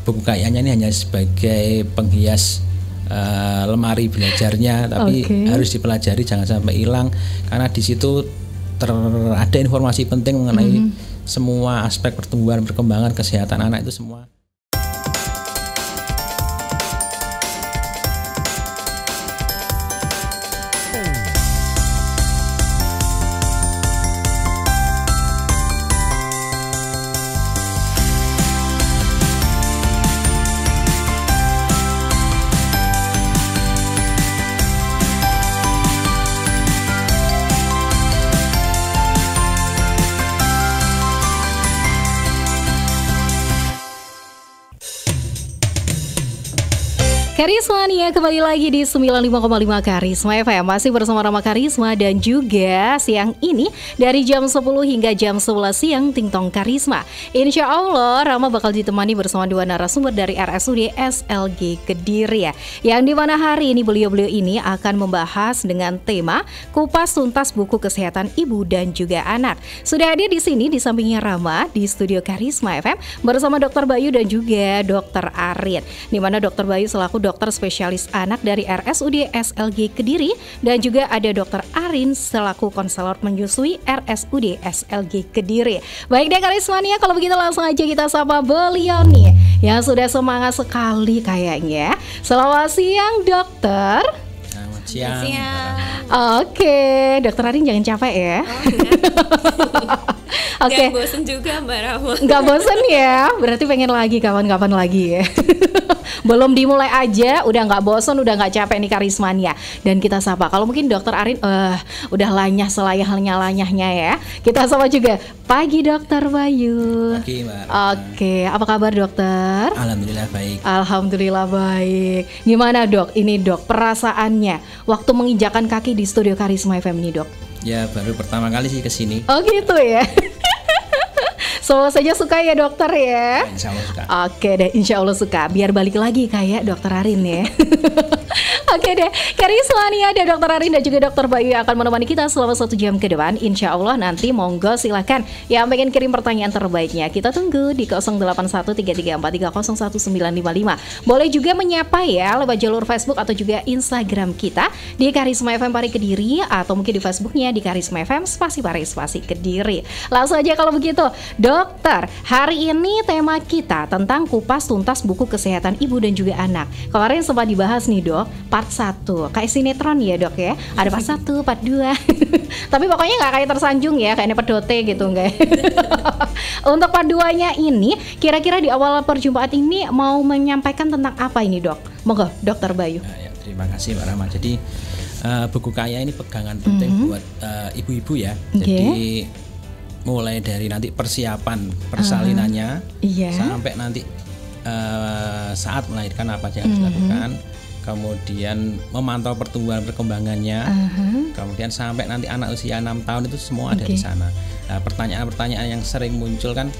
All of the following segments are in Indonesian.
buku KIA-nya ini hanya sebagai penghias lemari belajarnya, tapi harus dipelajari, jangan sampai hilang, karena di situ ada informasi penting mengenai semua aspek pertumbuhan, perkembangan, kesehatan anak itu semua. Karismania kembali lagi di 95,5 Karisma FM. Masih bersama Rama Karisma dan juga siang ini dari jam 10 hingga jam 11 siang Tingtong Karisma. Insya Allah Rama bakal ditemani bersama dua narasumber dari RSUD SLG Kediri ya. Yang dimana hari ini beliau-beliau ini akan membahas dengan tema kupas tuntas buku kesehatan ibu dan juga anak. Sudah hadir di sini di sampingnya Rama di studio Karisma FM bersama Dr. Bayu dan juga Dr. Arin. Dimana Dr. Bayu selaku dokter spesialis anak dari RSUD SLG Kediri dan juga ada Dr. Arin selaku konselor menyusui RSUD SLG Kediri. Baik deh Karismania, kalau begitu langsung aja kita sapa beliau nih yang sudah semangat sekali kayaknya. Selamat siang dokter. Selamat siang. Oke, Dokter Arin jangan capek ya. Oke. Gak bosen juga Mbak Rama. Gak bosen ya, berarti pengen lagi kapan-kapan lagi ya. Belum dimulai aja udah nggak bosan, udah nggak capek nih Karismania. Dan kita sapa, kalau mungkin Dokter Arin udah lanyah selayah-lanyahnya ya. Kita sapa juga pagi Dokter Bayu. Pagi Mbak. Oke, apa kabar dokter? Alhamdulillah baik. Alhamdulillah baik. Gimana dok, ini dok perasaannya waktu menginjakan kaki di studio Karisma FM ini dok? Ya baru pertama kali sih kesini. Oh gitu ya. Semua saja suka ya dokter ya. Insya Allah suka. Oke deh, insya Allah suka. Biar balik lagi kayak Dokter Arin ya. Oke deh, Karismania ada Dokter Arin dan juga Dokter Bayu yang akan menemani kita selama 1 jam ke depan. Insya Allah nanti monggo silakan yang pengen kirim pertanyaan terbaiknya. Kita tunggu di 081334301955. Boleh juga menyapa ya lewat jalur Facebook atau juga Instagram kita di Karisma FM Pari Kediri, atau mungkin di Facebooknya di Karisma FM Spasi Pari Spasi Kediri. Langsung aja kalau begitu. Dokter, hari ini tema kita tentang kupas tuntas buku kesehatan ibu dan juga anak. Kemarin sempat dibahas nih dok, part 1, kayak sinetron ya dok ya. Ada part 1, part 2. Tapi pokoknya nggak kayak tersanjung ya, kayak pedote gitu enggak. Untuk part 2-nya ini, kira-kira di awal perjumpaan ini mau menyampaikan tentang apa ini dok? Monggo Dokter Bayu. Ya, terima kasih Mbak Rama. Jadi buku KIA ini pegangan penting buat ibu-ibu ya. Jadi mulai dari nanti persiapan persalinannya sampai nanti saat melahirkan apa yang harus dilakukan, kemudian memantau pertumbuhan perkembangannya, kemudian sampai nanti anak usia 6 tahun itu semua ada di sana. Nah, pertanyaan-pertanyaan yang sering muncul kan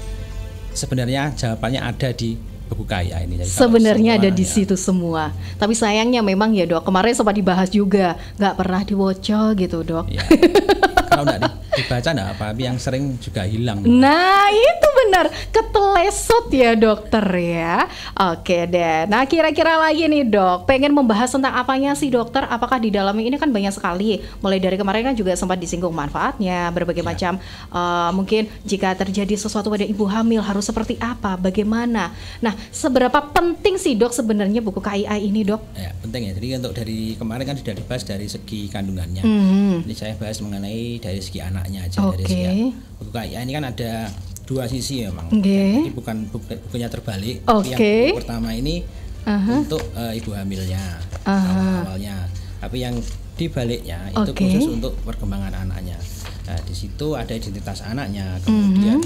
sebenarnya jawabannya ada di buku KIA ini. Jadi sebenarnya ada di situ semua. Tapi sayangnya memang ya dok, kemarin sempat dibahas juga, nggak pernah diwocol gitu dok. Ya. Kalau nggak dibaca nggak apa, tapi yang sering juga hilang. Nah itu benar, ketelesot ya dokter ya. Oke deh, nah kira-kira lagi nih dok, pengen membahas tentang apanya sih dokter? Apakah di dalamnya ini kan banyak sekali, mulai dari kemarin kan juga sempat disinggung manfaatnya, berbagai macam mungkin jika terjadi sesuatu pada ibu hamil harus seperti apa, bagaimana. Nah seberapa penting sih dok sebenarnya buku KIA ini dok? Ya penting ya, jadi untuk dari kemarin kan sudah dibahas dari segi kandungannya. Ini saya bahas mengenai dari segi anaknya aja. Dari segi buku KIA ini kan ada dua sisi memang. Jadi bukan bukunya terbalik. Yang buku pertama ini untuk ibu hamilnya awalnya, tapi yang dibaliknya itu khusus untuk perkembangan anaknya. Nah di situ ada identitas anaknya, kemudian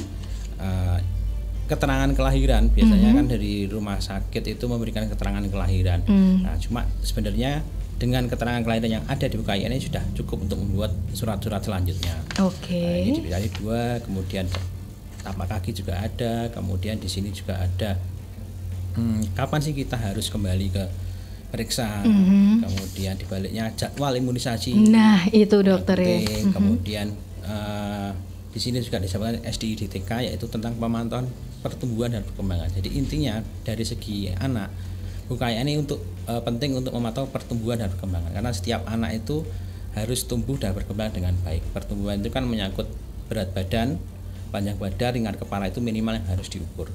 keterangan kelahiran. Biasanya kan dari rumah sakit itu memberikan keterangan kelahiran. Nah cuma sebenarnya dengan keterangan kelahiran yang ada di buku KIA ini sudah cukup untuk membuat surat-surat selanjutnya. Nah, ini dibagi dua, kemudian tapak kaki juga ada, kemudian di sini juga ada kapan sih kita harus kembali ke periksa, kemudian dibaliknya jadwal imunisasi. Nah itu dokter ya. Kemudian di sini juga disebutkan SDIDTK, yaitu tentang pemantauan pertumbuhan dan perkembangan. Jadi intinya dari segi anak, buku KIA ini penting untuk memantau pertumbuhan dan perkembangan, karena setiap anak itu harus tumbuh dan berkembang dengan baik. Pertumbuhan itu kan menyangkut berat badan, panjang badan, ringan kepala, itu minimal yang harus diukur.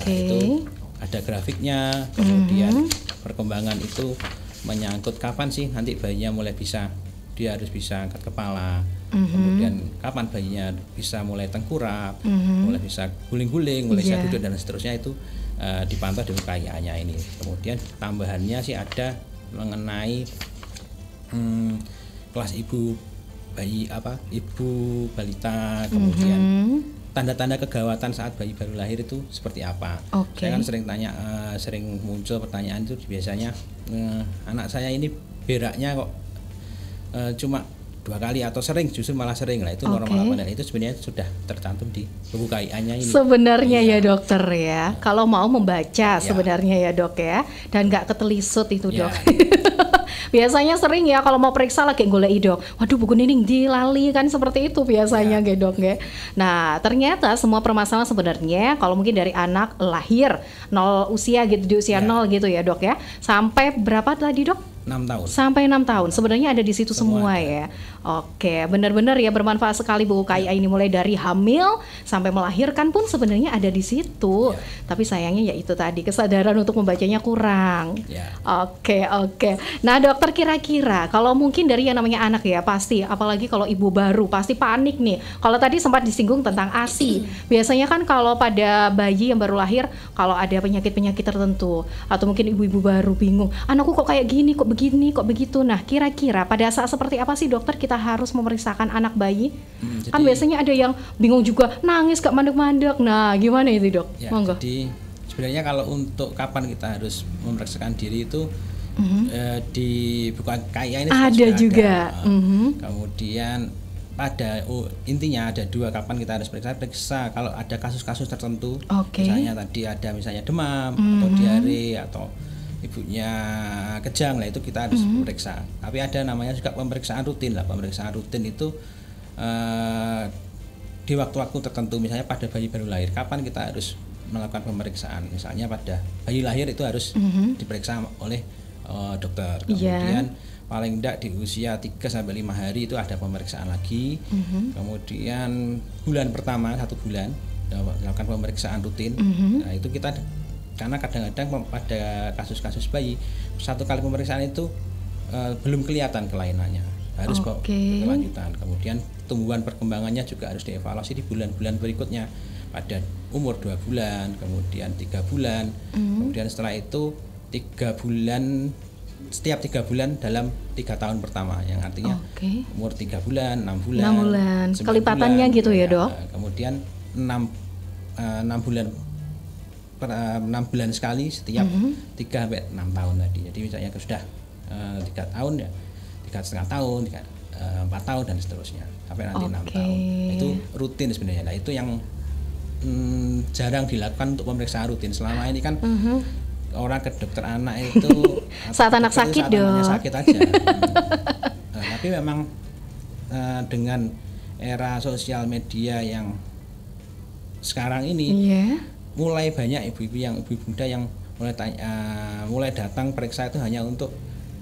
Itu ada grafiknya. Kemudian perkembangan itu menyangkut kapan sih nanti bayinya mulai bisa, dia harus bisa angkat kepala, kemudian kapan bayinya bisa mulai tengkurap, mulai bisa guling-guling, mulai bisa duduk dan seterusnya, itu dipantau di KIA-nya ini. Kemudian tambahannya sih ada mengenai kelas ibu bayi, ibu balita, kemudian tanda-tanda kegawatan saat bayi baru lahir itu seperti apa. Saya kan sering muncul pertanyaan itu biasanya, anak saya ini beraknya kok cuma 2 kali atau justru malah sering lah, itu normal apa? Dan itu sebenarnya sudah tercantum di buku KIA-nya ini. Sebenarnya ya dokter ya, kalau mau membaca sebenarnya ya dok ya, dan nggak ketelisut itu dok. Biasanya sering ya kalau mau periksa lagi golek dok, waduh buku ini dilali kan, seperti itu biasanya dok ya. Nah ternyata semua permasalahan sebenarnya kalau mungkin dari anak lahir 0 usia gitu, di usia 0 gitu ya dok ya, sampai berapa tadi dok? 6 tahun. Sampai 6 tahun sebenarnya ada di situ semua ya. Oke, benar-benar ya bermanfaat sekali buku KIA ini, mulai dari hamil sampai melahirkan pun sebenarnya ada di situ. Tapi sayangnya ya itu tadi, kesadaran untuk membacanya kurang. Oke. Nah dokter, kira-kira kalau mungkin dari yang namanya anak ya, pasti apalagi kalau ibu baru pasti panik nih. Kalau tadi sempat disinggung tentang ASI, biasanya kan kalau pada bayi yang baru lahir, kalau ada penyakit-penyakit tertentu atau mungkin ibu-ibu baru bingung, anakku kok kayak gini, kok begini, kok begitu. Nah kira-kira pada saat seperti apa sih dokter kita harus memeriksakan anak bayi? Kan biasanya ada yang bingung juga, nangis gak mandek-mandek. Nah gimana itu dok? Monggo. Jadi sebenarnya kalau untuk kapan kita harus memeriksakan diri itu di buku KIA ini ada juga. Kemudian intinya ada 2 kapan kita harus periksa kalau ada kasus-kasus tertentu. Misalnya tadi ada demam atau diare atau ibunya kejang, lah itu kita harus periksa. Tapi ada namanya juga pemeriksaan rutin lah. Pemeriksaan rutin itu di waktu-waktu tertentu, misalnya pada bayi baru lahir, kapan kita harus melakukan pemeriksaan. Misalnya pada bayi lahir itu harus diperiksa oleh dokter. Kemudian paling tidak di usia 3-5 hari itu ada pemeriksaan lagi. Kemudian bulan pertama 1 bulan dilakukan pemeriksaan rutin. Nah itu kita, karena kadang-kadang pada kasus-kasus bayi 1 kali pemeriksaan itu belum kelihatan kelainannya, harus berkelanjutan. Kemudian tumbuhan perkembangannya juga harus dievaluasi di bulan-bulan berikutnya, pada umur 2 bulan, kemudian 3 bulan, kemudian setelah itu 3 bulan, setiap 3 bulan dalam 3 tahun pertama, yang artinya umur 3 bulan, 6 bulan, 9 kelipatannya bulan, gitu ya dok. Kemudian 6 bulan 6 bulan sekali setiap 3-6 tahun tadi. Jadi misalnya sudah 3 tahun ya 3,5 tahun, 4 tahun dan seterusnya sampai nanti 6 tahun. Itu rutin sebenarnya. Nah itu yang jarang dilakukan untuk pemeriksaan rutin. Selama ini kan orang ke dokter anak itu saat anak sakit dong. Sakit aja. Tapi memang dengan era sosial media yang sekarang ini, mulai banyak ibu-ibu muda yang mulai datang periksa itu hanya untuk,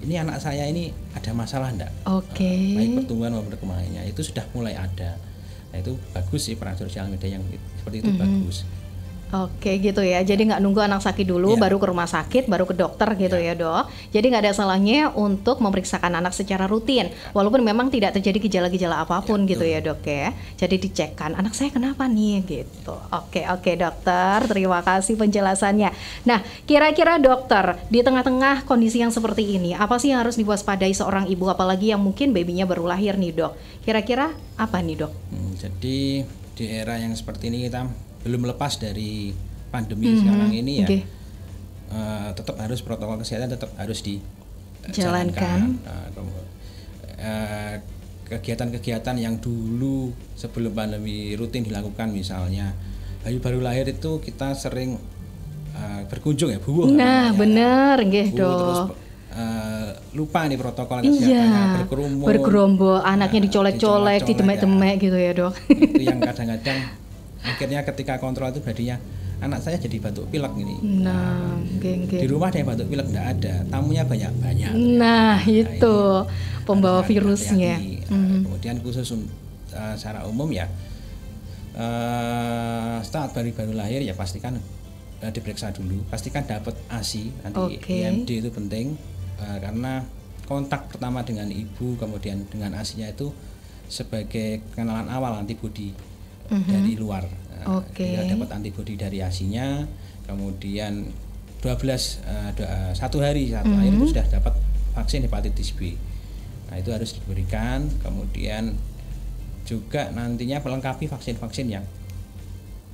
ini anak saya ini ada masalah enggak? Baik pertumbuhan maupun perkembangannya, itu sudah mulai ada. Nah itu bagus sih peran sosial media yang seperti itu, bagus. Gitu ya, jadi nggak nunggu anak sakit dulu baru ke rumah sakit, baru ke dokter gitu ya dok. Jadi nggak ada salahnya untuk memeriksakan anak secara rutin, walaupun memang tidak terjadi gejala-gejala apapun gitu ya dok ya. Jadi dicekkan anak saya kenapa nih gitu. Oke dokter, terima kasih penjelasannya. Nah kira-kira dokter, di tengah-tengah kondisi yang seperti ini, apa sih yang harus diwaspadai seorang ibu, apalagi yang mungkin babynya baru lahir nih dok? Kira-kira apa nih dok? Jadi di era yang seperti ini kita belum lepas dari pandemi sekarang ini ya, tetap harus protokol kesehatan tetap harus dijalankan. Kegiatan-kegiatan yang dulu sebelum pandemi rutin dilakukan, misalnya bayi baru lahir itu kita sering berkunjung ya, bener nggih dok. Terus lupa nih protokol kesehatannya, bergerombol, anaknya dicolek-colek, didemek-demek gitu ya dok. Itu yang kadang-kadang akhirnya ketika kontrol itu berarti anak saya jadi batuk pilek gini. Di rumah ada yang batuk pilek enggak ada, tamunya banyak-banyak. Nah itu pembawa virusnya. Kemudian khusus secara umum ya, saat baru lahir ya pastikan diperiksa dulu, pastikan dapat ASI, nanti IMD itu penting. Karena kontak pertama dengan ibu kemudian dengan ASI-nya itu sebagai pengenalan awal antibodi dari luar. Kita dapat antibodi dari ASI-nya, kemudian 1 hari lahir itu sudah dapat vaksin hepatitis B. Nah itu harus diberikan. Kemudian juga nantinya melengkapi vaksin-vaksin yang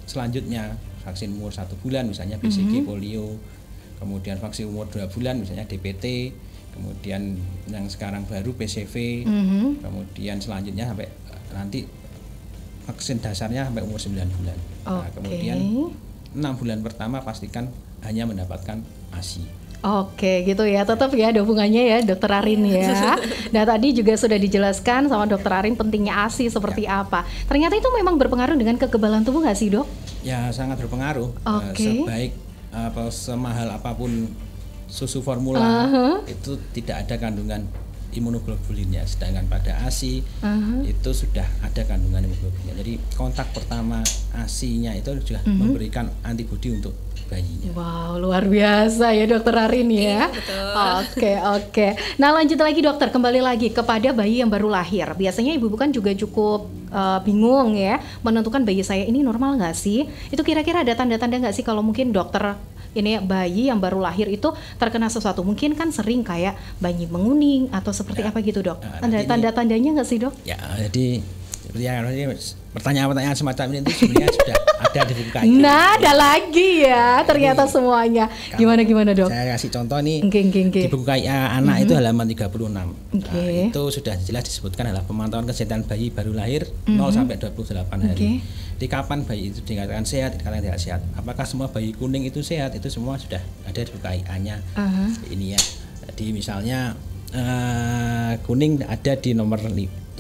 selanjutnya, vaksin umur 1 bulan misalnya BCG, polio, kemudian vaksin umur 2 bulan misalnya DPT, kemudian yang sekarang baru PCV, kemudian selanjutnya sampai nanti vaksin dasarnya sampai umur 9 bulan. Nah, kemudian 6 bulan pertama pastikan hanya mendapatkan ASI. Oke gitu ya, tetap ya ada hubungannya ya Dokter Arin ya. Nah tadi juga sudah dijelaskan sama Dokter Arin pentingnya ASI seperti apa. Ternyata itu memang berpengaruh dengan kekebalan tubuh nggak sih dok? Ya sangat berpengaruh. Sebaik semahal apapun susu formula itu tidak ada kandungan imunoglobulinnya, sedangkan pada ASI itu sudah ada kandungan imunoglobulinnya. Jadi kontak pertama ASI-nya itu sudah memberikan antibodi untuk bayinya. Wow, luar biasa ya Dokter Arin ya. Oke. Nah lanjut lagi dokter, kembali lagi kepada bayi yang baru lahir. Biasanya ibu kan juga cukup bingung ya menentukan bayi saya ini normal nggak sih? Itu kira-kira ada tanda-tanda nggak sih kalau mungkin dokter ini bayi yang baru lahir itu terkena sesuatu? Mungkin kan sering kayak bayi menguning atau seperti apa gitu dok. Tanda-tandanya nggak sih dok? Ya jadi pertanyaan-pertanyaan semacam ini itu sebenarnya sudah ada di buku KIA. Nah ada lagi ya ternyata semuanya. Gimana dok? Saya kasih contoh nih. Di buku KIA anak itu halaman 36. Itu sudah jelas disebutkan adalah pemantauan kesehatan bayi baru lahir 0 sampai 28 hari. Di kapan bayi itu dikatakan sehat, dikatakan tidak sehat. Apakah semua bayi kuning itu sehat? Itu semua sudah ada di buku KIA-nya. Ini ya. Jadi misalnya kuning ada di nomor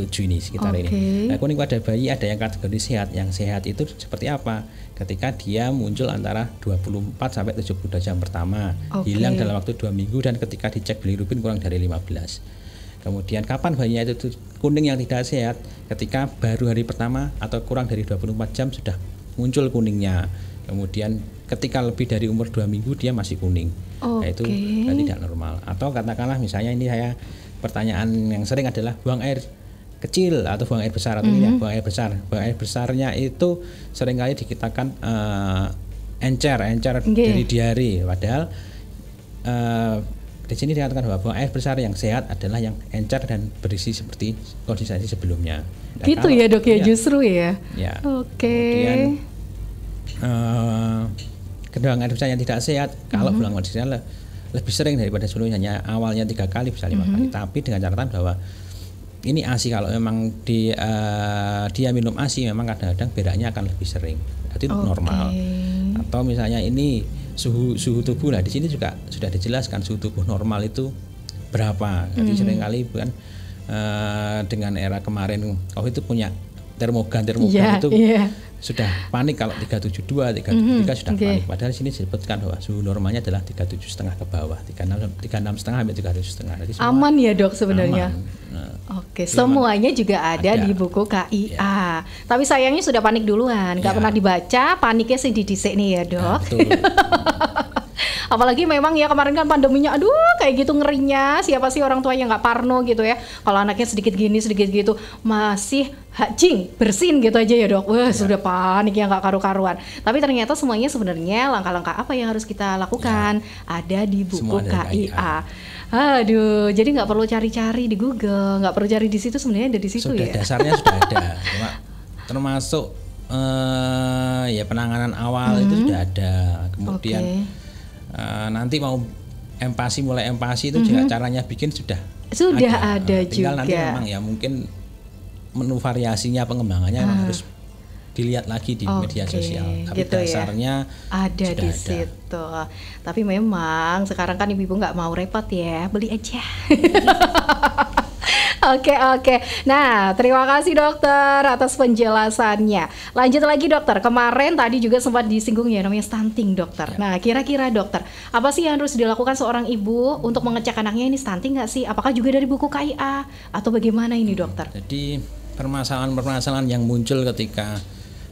7 ini sekitar ini. Nah, kuning pada bayi ada yang kategori sehat. Yang sehat itu seperti apa? Ketika dia muncul antara 24 sampai 72 jam pertama, hilang dalam waktu 2 minggu dan ketika dicek bilirubin kurang dari 15. Kemudian kapan bayinya itu kuning yang tidak sehat? Ketika baru hari pertama atau kurang dari 24 jam sudah muncul kuningnya. Kemudian ketika lebih dari umur 2 minggu dia masih kuning. Nah, itu tidak normal. Atau katakanlah misalnya ini saya pertanyaan yang sering adalah buang air kecil atau buang air besar atau buang air besar. Buang air besarnya itu seringkali dikatakan encer dari diare. Padahal di sini dikatakan bahwa buang air besar yang sehat adalah yang encer dan berisi seperti kondensasi sebelumnya. Nah, gitu ya dok ya justru ya. Kemudian buang air besar yang tidak sehat kalau buang air besar lebih sering daripada sebelumnya, hanya awalnya 3 kali bisa 5 kali. Tapi dengan catatan bahwa ini ASI kalau memang dia minum ASI memang kadang-kadang beraknya akan lebih sering. Itu normal. Atau misalnya ini suhu tubuh, nah di sini juga sudah dijelaskan suhu tubuh normal itu berapa. Jadi seringkali bukan dengan era kemarin COVID itu punya termogan itu sudah panik kalau 372, 373 sudah panik. Padahal sini disebutkan bahwa suhu normalnya adalah 37,5 ke bawah, 36,5 sampai 37,5. Aman ya dok sebenarnya. Semuanya juga ada di buku KIA. Tapi sayangnya sudah panik duluan, nggak pernah dibaca, paniknya sih didisik nih ya dok. Apalagi memang ya kemarin kan pandeminya, aduh kayak gitu ngerinya. Siapa sih orang tua yang nggak parno gitu ya? Kalau anaknya sedikit gini, sedikit gitu, masih hajing, bersin gitu aja ya dok. Wah sudah panik ya nggak karu-karuan. Tapi ternyata semuanya sebenarnya langkah-langkah apa yang harus kita lakukan ada di buku KIA. Aduh, jadi nggak perlu cari-cari di Google, nggak perlu cari di situ, sebenarnya ada di situ ya. Dasarnya sudah ada, termasuk ya penanganan awal itu sudah ada. Kemudian nanti mau mulai empasi itu juga caranya bikin sudah ada. Ada tinggal juga. Nanti memang ya mungkin menu variasinya pengembangannya memang harus dilihat lagi di media sosial. Tapi gitu dasarnya ada di situ. Tapi memang sekarang kan ibu-ibu nggak mau repot ya, beli aja. Oke. Nah, terima kasih dokter atas penjelasannya. Lanjut lagi dokter, kemarin tadi juga sempat disinggung ya namanya stunting dokter. Nah, kira-kira dokter, apa sih yang harus dilakukan seorang ibu untuk mengecek anaknya ini stunting nggak sih? Apakah juga dari buku KIA atau bagaimana ini dokter? Jadi permasalahan-permasalahan yang muncul ketika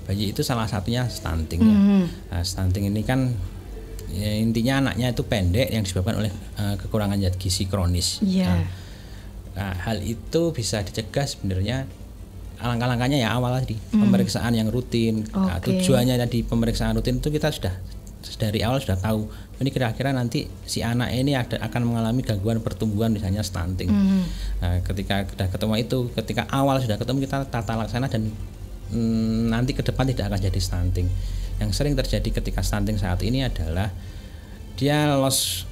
bayi itu salah satunya stunting ya. Nah, stunting ini kan ya, intinya anaknya itu pendek yang disebabkan oleh kekurangan zat gizi kronis. Nah, hal itu bisa dicegah sebenarnya langkah-langkahnya ya awal tadi pemeriksaan yang rutin. Nah, tujuannya tadi pemeriksaan rutin itu kita sudah dari awal sudah tahu ini kira-kira nanti si anak ini akan mengalami gangguan pertumbuhan misalnya stunting. Nah, ketika sudah ketemu itu, ketika awal sudah ketemu kita tata laksana dan nanti ke depan tidak akan jadi stunting. Yang sering terjadi ketika stunting saat ini adalah dia loss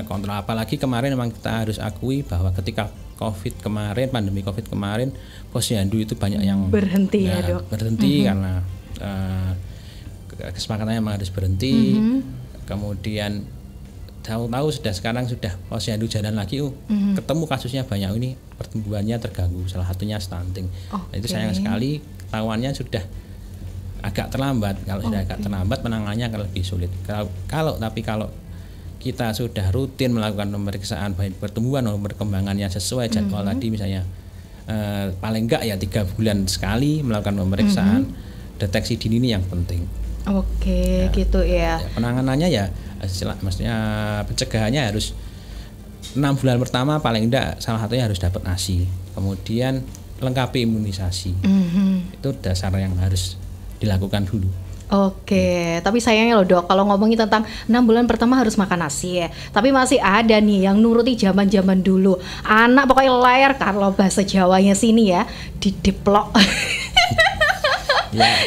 kontrol, apalagi kemarin memang kita harus akui bahwa ketika pandemi COVID kemarin, posyandu itu banyak yang berhenti ya dok. Berhenti karena kesepakatannya memang harus berhenti. Kemudian tahu-tahu sekarang sudah posyandu jalan lagi, ketemu kasusnya banyak, ini pertumbuhannya terganggu, salah satunya stunting. Nah, itu sayang sekali ketahuannya sudah agak terlambat. Kalau sudah agak terlambat penanganannya akan lebih sulit. Kalau kita sudah rutin melakukan pemeriksaan baik pertumbuhan maupun perkembangannya sesuai jadwal tadi, misalnya paling enggak ya 3 bulan sekali melakukan pemeriksaan, deteksi dini ini yang penting. Gitu ya. Penanganannya ya maksudnya pencegahannya harus 6 bulan pertama paling enggak salah satunya harus dapat ASI, kemudian lengkapi imunisasi. Itu dasar yang harus dilakukan dulu. Tapi sayangnya loh dok, kalau ngomongin tentang 6 bulan pertama harus makan nasi ya, tapi masih ada nih yang nuruti zaman dulu. Anak pokoknya layar, kalau bahasa Jawanya sini ya, dideplok.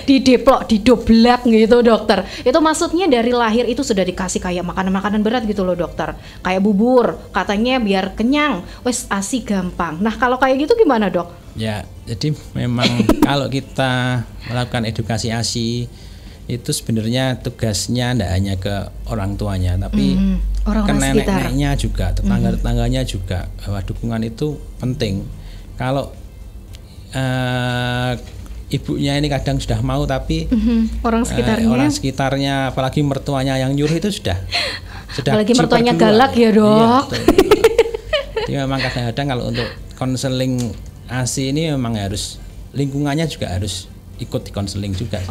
Dideplok, didoblak gitu dokter. Itu maksudnya dari lahir itu sudah dikasih kayak makanan-makanan berat gitu loh dokter. Kayak bubur, katanya biar kenyang, wes ASI gampang. Nah kalau kayak gitu gimana dok? Ya, jadi memang kalau kita melakukan edukasi ASI itu sebenarnya tugasnya tidak hanya ke orang tuanya, tapi ke nenek-neneknya juga, tetangga-tetangganya juga, bahwa dukungan itu penting. Kalau ibunya ini kadang sudah mau, tapi orang sekitarnya apalagi mertuanya yang nyuruh itu sudah apalagi mertuanya galak ya dok. Jadi memang kadang-kadang kalau untuk konseling ASI ini memang harus lingkungannya juga harus ikut di konseling juga.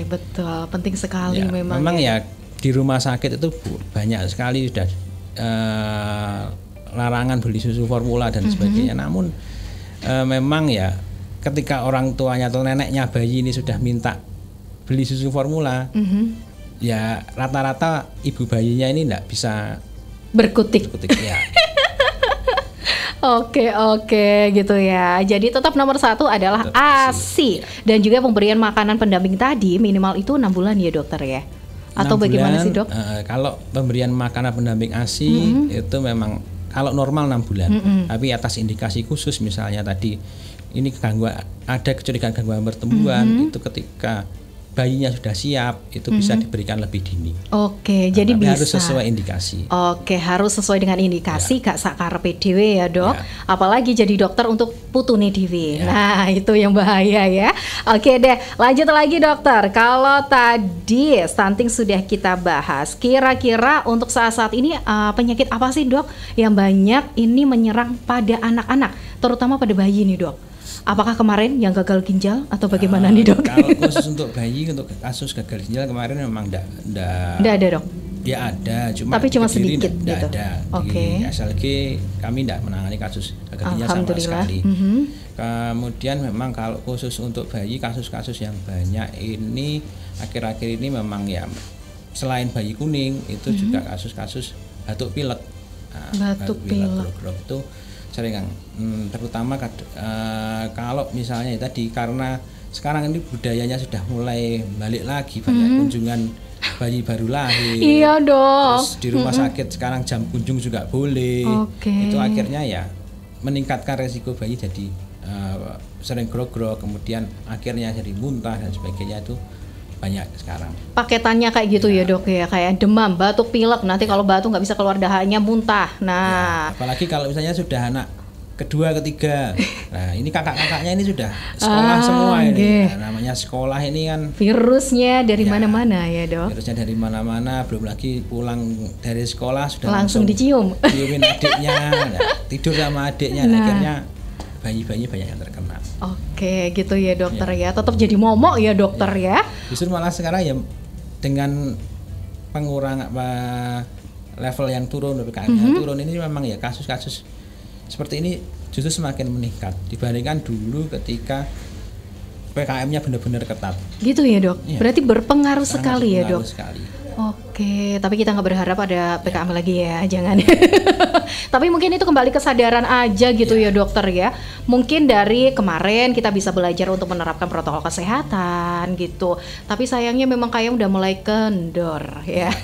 Betul, penting sekali ya, memang ya di rumah sakit itu banyak sekali sudah larangan beli susu formula dan sebagainya. Namun memang ya ketika orang tuanya atau neneknya bayi ini sudah minta beli susu formula, ya rata-rata ibu bayinya ini tidak bisa berkutik ya. Gitu ya. Jadi tetap nomor 1 adalah ASI dan juga pemberian makanan pendamping tadi minimal itu 6 bulan ya dokter ya. Atau bagaimana sih dok? Kalau pemberian makanan pendamping ASI itu memang kalau normal 6 bulan. Tapi atas indikasi khusus misalnya tadi ini ada kecurigaan gangguan pertumbuhan, itu ketika bayinya sudah siap itu bisa diberikan lebih dini. Jadi bisa. Harus sesuai indikasi. Harus sesuai dengan indikasi, gak sakarepe dhewe ya dok. Apalagi jadi dokter untuk putune dhewe. Nah itu yang bahaya ya. Deh, lanjut lagi dokter. Kalau tadi stunting sudah kita bahas, kira-kira untuk saat-saat ini penyakit apa sih dok yang banyak ini menyerang pada anak-anak, terutama pada bayi nih dok? Apakah kemarin yang gagal ginjal atau bagaimana nih dok? Kalau khusus untuk bayi, untuk kasus gagal ginjal kemarin memang enggak ada dok? Ya ada, tapi cuma sedikit gitu? Ada. Di SLG kami tidak menangani kasus gagal ginjal sama sekali. Kemudian memang kalau khusus untuk bayi, kasus-kasus yang banyak ini akhir-akhir ini memang ya selain bayi kuning itu juga kasus-kasus batuk pilek. Batuk pilek itu sering terutama kalau misalnya tadi karena sekarang ini budayanya sudah mulai balik lagi, banyak kunjungan bayi baru lahir. Iya dong. Terus di rumah sakit sekarang jam kunjung juga boleh. Itu akhirnya ya meningkatkan resiko bayi jadi sering grog-grog, kemudian akhirnya jadi muntah dan sebagainya, itu banyak sekarang. Paketannya kayak gitu ya dok ya, kayak demam, batuk, pilek. Nanti kalau batuk nggak bisa keluar dahanya, muntah. Nah, apalagi kalau misalnya sudah anak kedua, ketiga. Nah, ini kakak-kakaknya ini sudah sekolah semua ini. Nah, namanya sekolah ini kan virusnya dari mana-mana ya dok. Virusnya dari mana-mana, belum lagi pulang dari sekolah sudah langsung diciumin adiknya, tidur sama adiknya, akhirnya bayi-bayi banyak yang terkena. Oke, gitu ya dokter ya. Tetap jadi momok ya dokter ya. Justru malah sekarang ya dengan pengurangan level yang turun, PPKM turun ini memang ya kasus-kasus seperti ini justru semakin meningkat dibandingkan dulu ketika PPKM-nya benar-benar ketat. Gitu ya dok. Ya. Berarti berpengaruh sekali ya dok. Sekali. Oke, tapi kita nggak berharap ada PKM lagi ya, jangan. Tapi mungkin itu kembali kesadaran aja gitu ya dokter ya. Mungkin dari kemarin kita bisa belajar untuk menerapkan protokol kesehatan gitu. Tapi sayangnya memang kayak udah mulai kendor ya.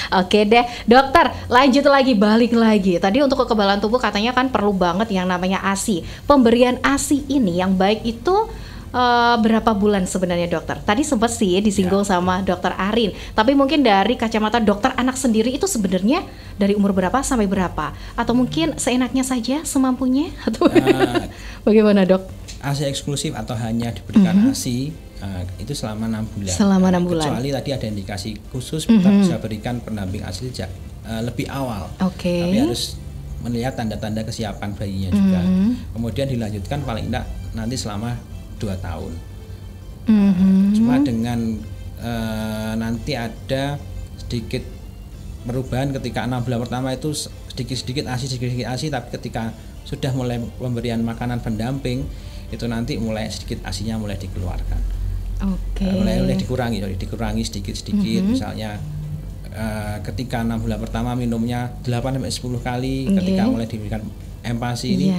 Oke deh, dokter lanjut lagi, balik lagi. Tadi untuk kekebalan tubuh katanya kan perlu banget yang namanya ASI. Pemberian ASI ini yang baik itu berapa bulan sebenarnya dokter? Tadi sempat sih disinggung sama dokter Arin, tapi mungkin dari kacamata dokter anak sendiri itu sebenarnya dari umur berapa sampai berapa? Atau mungkin seenaknya saja, semampunya? Atau bagaimana dok? ASI eksklusif atau hanya diberikan ASI itu selama 6 bulan. Selama 6 bulan. Kecuali tadi ada indikasi khusus kita bisa berikan pendamping ASI sejak lebih awal. Tapi harus melihat tanda-tanda kesiapan bayinya juga. Kemudian dilanjutkan paling tidak nanti selama 2 tahun. Cuma dengan nanti ada sedikit perubahan ketika 6 bulan pertama itu sedikit-sedikit ASI, tapi ketika sudah mulai pemberian makanan pendamping itu nanti mulai sedikit ASInya mulai dikeluarkan. Mulai dikurangi sedikit-sedikit. Misalnya ketika 6 bulan pertama minumnya 8-10 kali, ketika mulai diberikan empasi ini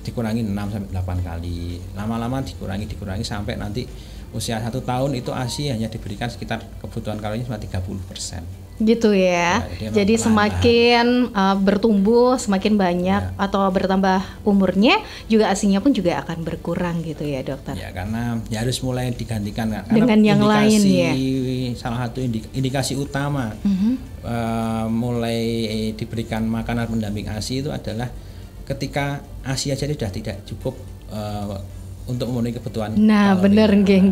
dikurangi 6-8 kali, lama-lama dikurangi sampai nanti usia 1 tahun itu ASI hanya diberikan sekitar kebutuhan kalorinya cuma 30%. Gitu ya. Jadi semakin bertumbuh, semakin banyak atau bertambah umurnya, juga ASInya pun juga akan berkurang gitu ya dokter. Ya karena ya harus mulai digantikan dengan yang lain ya. Salah satu indikasi utama mulai diberikan makanan pendamping ASI itu adalah ketika ASI aja sudah tidak cukup untuk memenuhi kebutuhan. Nah, bener geng.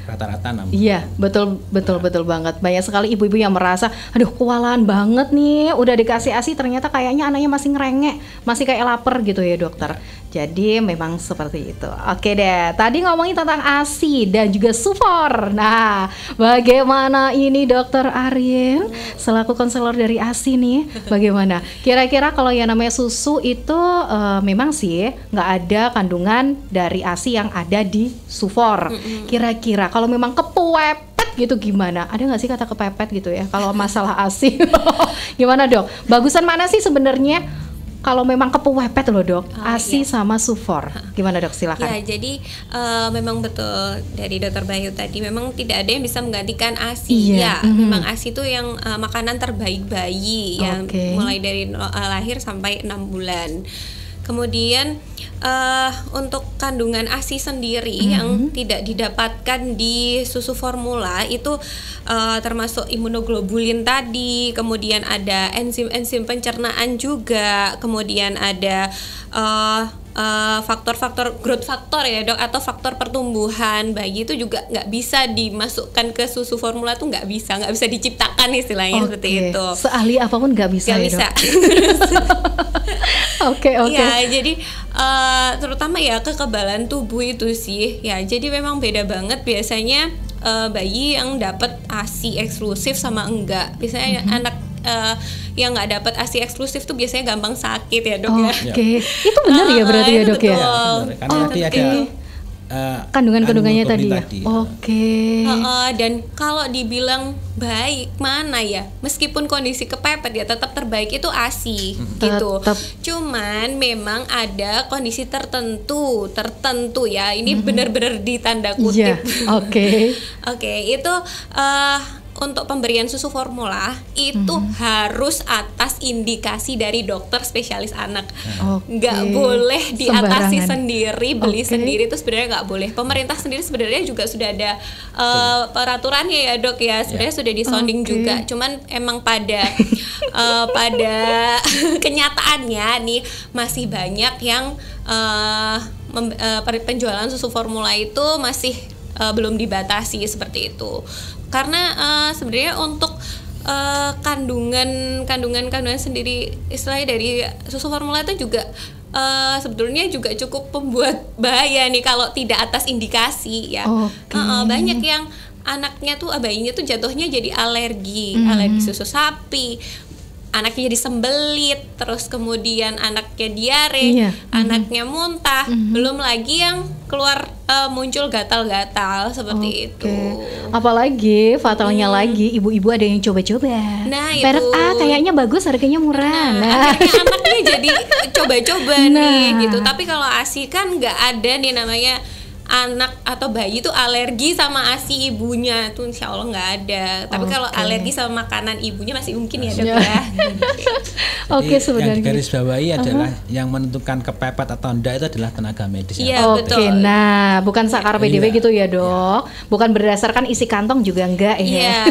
Rata-rata 6. Iya, betul banget. Banyak sekali ibu-ibu yang merasa, aduh kewalahan banget nih, udah dikasih ASI ternyata kayaknya anaknya masih ngerengek, masih kayak lapar gitu ya dokter. Jadi memang seperti itu. Oke deh, tadi ngomongin tentang ASI dan juga SUFOR. Nah, bagaimana ini dokter Arin selaku konselor dari ASI nih, bagaimana? Kira-kira kalau yang namanya susu itu memang sih nggak ada kandungan dari ASI yang ada di SUFOR. Kira-kira kalau memang kepepet gitu gimana? Ada nggak sih kata kepepet gitu ya kalau masalah ASI? Gimana dok? Bagusan mana sih sebenarnya? Kalau memang kepepet loh dok, ASI sama SUFOR, gimana dok? Silakan. Ya, jadi memang betul dari Dokter Bayu tadi, memang tidak ada yang bisa menggantikan ASI. Memang ASI itu yang makanan terbaik bayi, yang mulai dari lahir sampai 6 bulan. Kemudian untuk kandungan ASI sendiri yang tidak didapatkan di susu formula itu termasuk imunoglobulin tadi, kemudian ada enzim-enzim pencernaan juga, kemudian ada faktor-faktor growth factor ya dok, atau faktor pertumbuhan bayi itu juga nggak bisa dimasukkan ke susu formula, tuh nggak bisa diciptakan istilahnya seperti itu. Seahli apapun nggak bisa. Nggak bisa. Oke. Ya, jadi terutama ya kekebalan tubuh itu sih. Ya, jadi memang beda banget biasanya bayi yang dapat ASI eksklusif sama enggak. Biasanya anak yang nggak dapat ASI eksklusif tuh biasanya gampang sakit ya dok ya. Itu benar ya berarti ya dok ya. Karena nanti ada kandungannya tadi ya. Dan kalau dibilang baik mana ya, meskipun kondisi kepepet ya tetap terbaik itu ASI gitu. Cuman memang ada kondisi tertentu ya. Ini benar-benar ditanda kutip. Oke, itu untuk pemberian susu formula itu harus atas indikasi dari dokter spesialis anak. Nggak boleh diatasi sendiri, beli sendiri itu sebenarnya nggak boleh. Pemerintah sendiri sebenarnya juga sudah ada peraturannya ya dok ya, sebenarnya sudah disounding juga. Cuman emang pada kenyataannya nih masih banyak yang penjualan susu formula itu masih belum dibatasi seperti itu. Karena sebenarnya untuk kandungan sendiri istilahnya dari susu formula itu juga sebetulnya juga cukup membuat bahaya nih kalau tidak atas indikasi ya. Banyak yang anaknya tuh bayinya tuh jatuhnya jadi alergi susu sapi, anaknya jadi sembelit, terus kemudian anaknya diare, anaknya muntah, belum lagi yang keluar muncul gatal-gatal seperti itu. Apalagi fatalnya lagi ibu-ibu ada yang coba-coba. Nah, merek A kayaknya bagus, harganya murah. Akhirnya anaknya jadi coba-coba nih gitu. Tapi kalau ASI kan nggak ada nih namanya anak atau bayi tuh alergi sama ASI ibunya tuh insya Allah nggak ada. Tapi kalau alergi sama makanan ibunya masih mungkin ya dok ya. Sebenarnya yang garis bawahi adalah yang menentukan kepepet atau enggak itu adalah tenaga medis. Betul. Nah bukan sakar PDW gitu ya dok, bukan berdasarkan isi kantong juga enggak ya.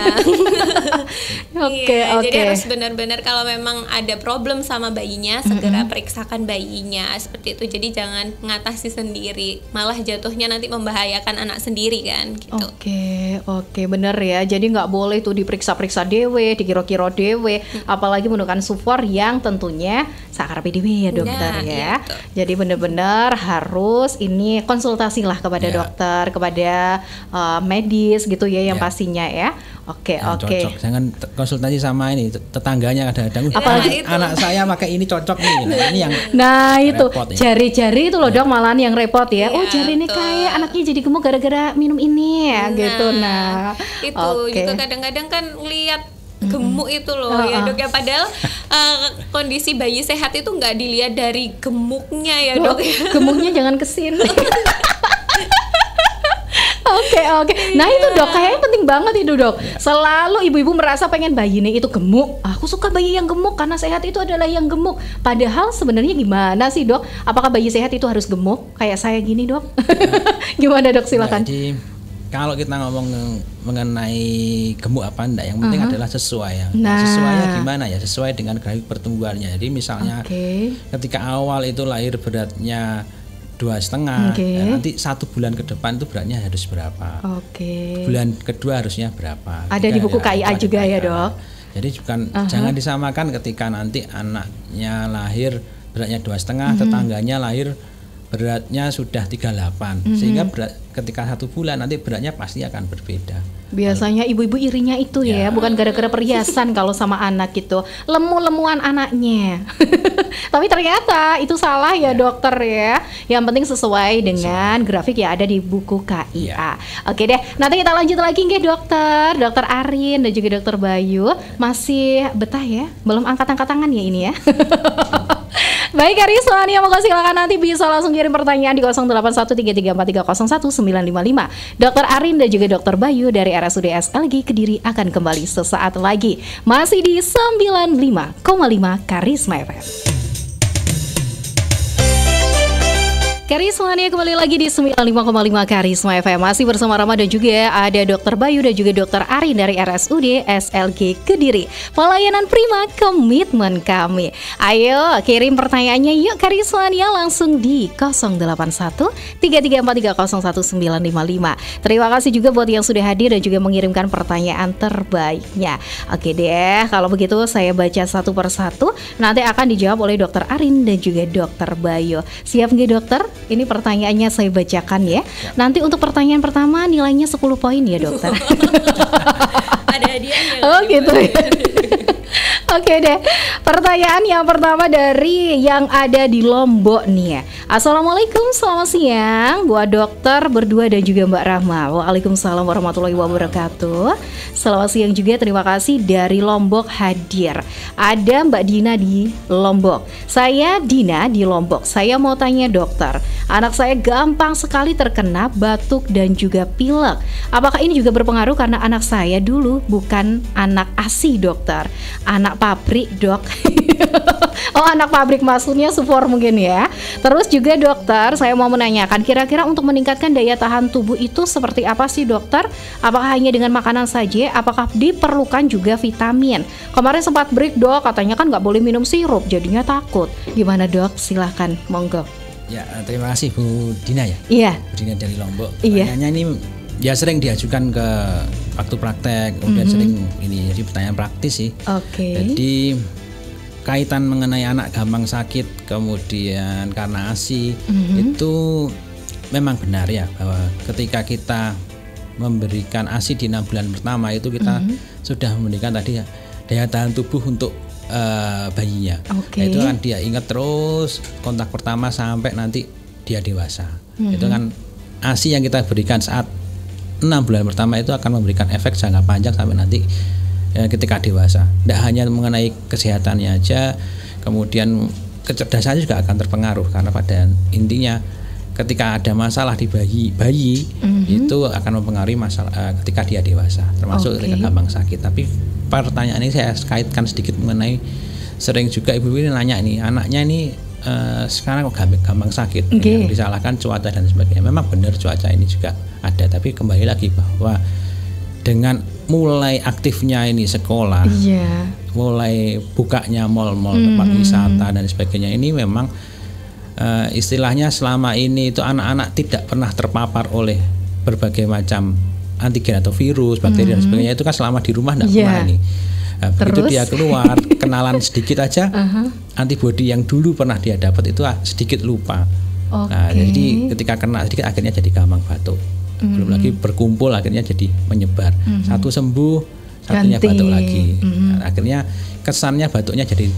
Jadi harus benar-benar kalau memang ada problem sama bayinya segera periksakan bayinya seperti itu. Jadi jangan ngatasi sendiri, malah jatuhnya nanti membahayakan anak sendiri kan gitu. Oke, bener ya. Jadi nggak boleh tuh diperiksa-periksa dewe, dikira-kira dewe, apalagi menggunakan sufor yang tentunya sakar PDW ya dokter ya. Gitu. Jadi bener-bener harus ini konsultasilah kepada dokter, kepada medis gitu ya yang pastinya ya. Cocok. Jangan konsultasi sama ini tetangganya kadang-kadang. Apalagi anak saya pakai ini cocok nih. Ini yang itu repot, jari-jari itu loh dok malahan yang repot ya. Jari ini kayak anaknya jadi gemuk gara-gara minum ini ya gitu. Itu juga kadang-kadang kan lihat gemuk itu loh ya dok ya, padahal kondisi bayi sehat itu nggak dilihat dari gemuknya ya dok. Gemuknya jangan kesini. Oke. Nah itu dok, kayaknya penting banget itu dok. Selalu ibu-ibu merasa pengen bayi nih itu gemuk. Aku suka bayi yang gemuk karena sehat itu adalah yang gemuk. Padahal sebenarnya gimana sih dok? Apakah bayi sehat itu harus gemuk? Kayak saya gini dok. Gimana dok, silakan. Jadi kalau kita ngomong mengenai gemuk apa enggak, yang penting adalah sesuai ya. Sesuainya gimana ya? Sesuai dengan grafik pertumbuhannya. Jadi misalnya ketika awal itu lahir beratnya 2,5, nanti 1 bulan ke depan itu beratnya harus berapa? Bulan kedua harusnya berapa? Ada di buku KIA juga ya dok. Jadi jangan disamakan ketika nanti anaknya lahir beratnya 2,5, tetangganya lahir beratnya sudah 38, sehingga ketika 1 bulan nanti beratnya pasti akan berbeda. Biasanya ibu-ibu irinya itu ya, bukan gara-gara perhiasan kalau sama anak gitu, lemu-lemuan anaknya. Tapi ternyata itu salah ya dokter ya. Yang penting sesuai dengan grafik yang ada di buku KIA. Oke deh, nanti kita lanjut lagi nggih dokter Arin dan juga dokter Bayu. Masih betah ya? Belum angkat-angkat tangan ya ini ya. Baik Karisma, yang mau silakan nanti bisa langsung kirim pertanyaan di 081334301955. Dokter Arin dan juga Dokter Bayu dari RSUD SLG Kediri akan kembali sesaat lagi. Masih di 95,5 Karisma FM. Karisma nih kembali lagi di 95,5 Karisma FM. Masih bersama Rama dan juga ada Dokter Bayu dan juga Dokter Arin dari RSUD SLG Kediri. Pelayanan prima, komitmen kami. Ayo kirim pertanyaannya yuk Karisma nih langsung di 081-334301955. Terima kasih juga buat yang sudah hadir dan juga mengirimkan pertanyaan terbaiknya. Oke deh, kalau begitu saya baca satu persatu. Nanti akan dijawab oleh Dokter Arin dan juga Dokter Bayu. Siap nggih dokter? Ini pertanyaannya saya bacakan ya. Nanti untuk pertanyaan pertama nilainya 10 poin ya dokter. Ada hadiahnya. Oh gitu ya. Oke deh, pertanyaan yang pertama dari yang ada di Lombok nih ya. Assalamualaikum, selamat siang buat dokter berdua dan juga Mbak Rahma. Waalaikumsalam warahmatullahi wabarakatuh. Selamat siang juga, terima kasih dari Lombok hadir. Ada Mbak Dina di Lombok. Saya Dina di Lombok. Saya mau tanya dokter, anak saya gampang sekali terkena batuk dan juga pilek. Apakah ini juga berpengaruh karena anak saya dulu bukan anak ASI dokter, anak pabrik dok. Oh, anak pabrik maksudnya support mungkin ya. Terus juga dokter, saya mau menanyakan kira-kira untuk meningkatkan daya tahan tubuh itu seperti apa sih dokter? Apakah hanya dengan makanan saja? Apakah diperlukan juga vitamin? Kemarin sempat break dok, katanya kan nggak boleh minum sirup, jadinya takut. Gimana dok? Silahkan, monggo. Ya, terima kasih Bu Dina ya. Iya. Bu Dina dari Lombok. Iya. Pertanyaannya ini ya sering diajukan ke waktu praktek, kemudian sering ini jadi pertanyaan praktis sih. Oke. Jadi kaitan mengenai anak gampang sakit kemudian karena ASI itu memang benar ya, bahwa ketika kita memberikan ASI di 6 bulan pertama itu kita sudah memberikan tadi ya, daya tahan tubuh untuk bayinya. Itu kan dia ingat terus kontak pertama sampai nanti dia dewasa. Itu kan ASI yang kita berikan saat 6 bulan pertama itu akan memberikan efek jangka panjang sampai nanti ketika dewasa. Tidak hanya mengenai kesehatannya aja, kemudian kecerdasannya juga akan terpengaruh, karena pada intinya ketika ada masalah di bayi itu akan mempengaruhi masalah ketika dia dewasa, termasuk ketika gampang sakit. Tapi pertanyaan ini saya kaitkan sedikit mengenai, sering juga ibu ini nanya nih, anaknya ini sekarang kok gampang sakit, yang disalahkan cuaca dan sebagainya. Memang benar cuaca ini juga ada, tapi kembali lagi bahwa dengan mulai aktifnya ini sekolah, mulai bukanya mal-mal, tempat wisata dan sebagainya, ini memang istilahnya selama ini itu anak-anak tidak pernah terpapar oleh berbagai macam antigen atau virus, bakteri dan sebagainya. Itu kan selama di rumah tidak pernah ini. Begitu dia keluar, kenalan sedikit aja, antibodi yang dulu pernah dia dapat itu sedikit lupa. Nah, jadi ketika kena sedikit akhirnya jadi gampang batuk. Belum lagi berkumpul akhirnya jadi menyebar. Satu sembuh, satunya batuk lagi. Nah, akhirnya kesannya batuknya jadi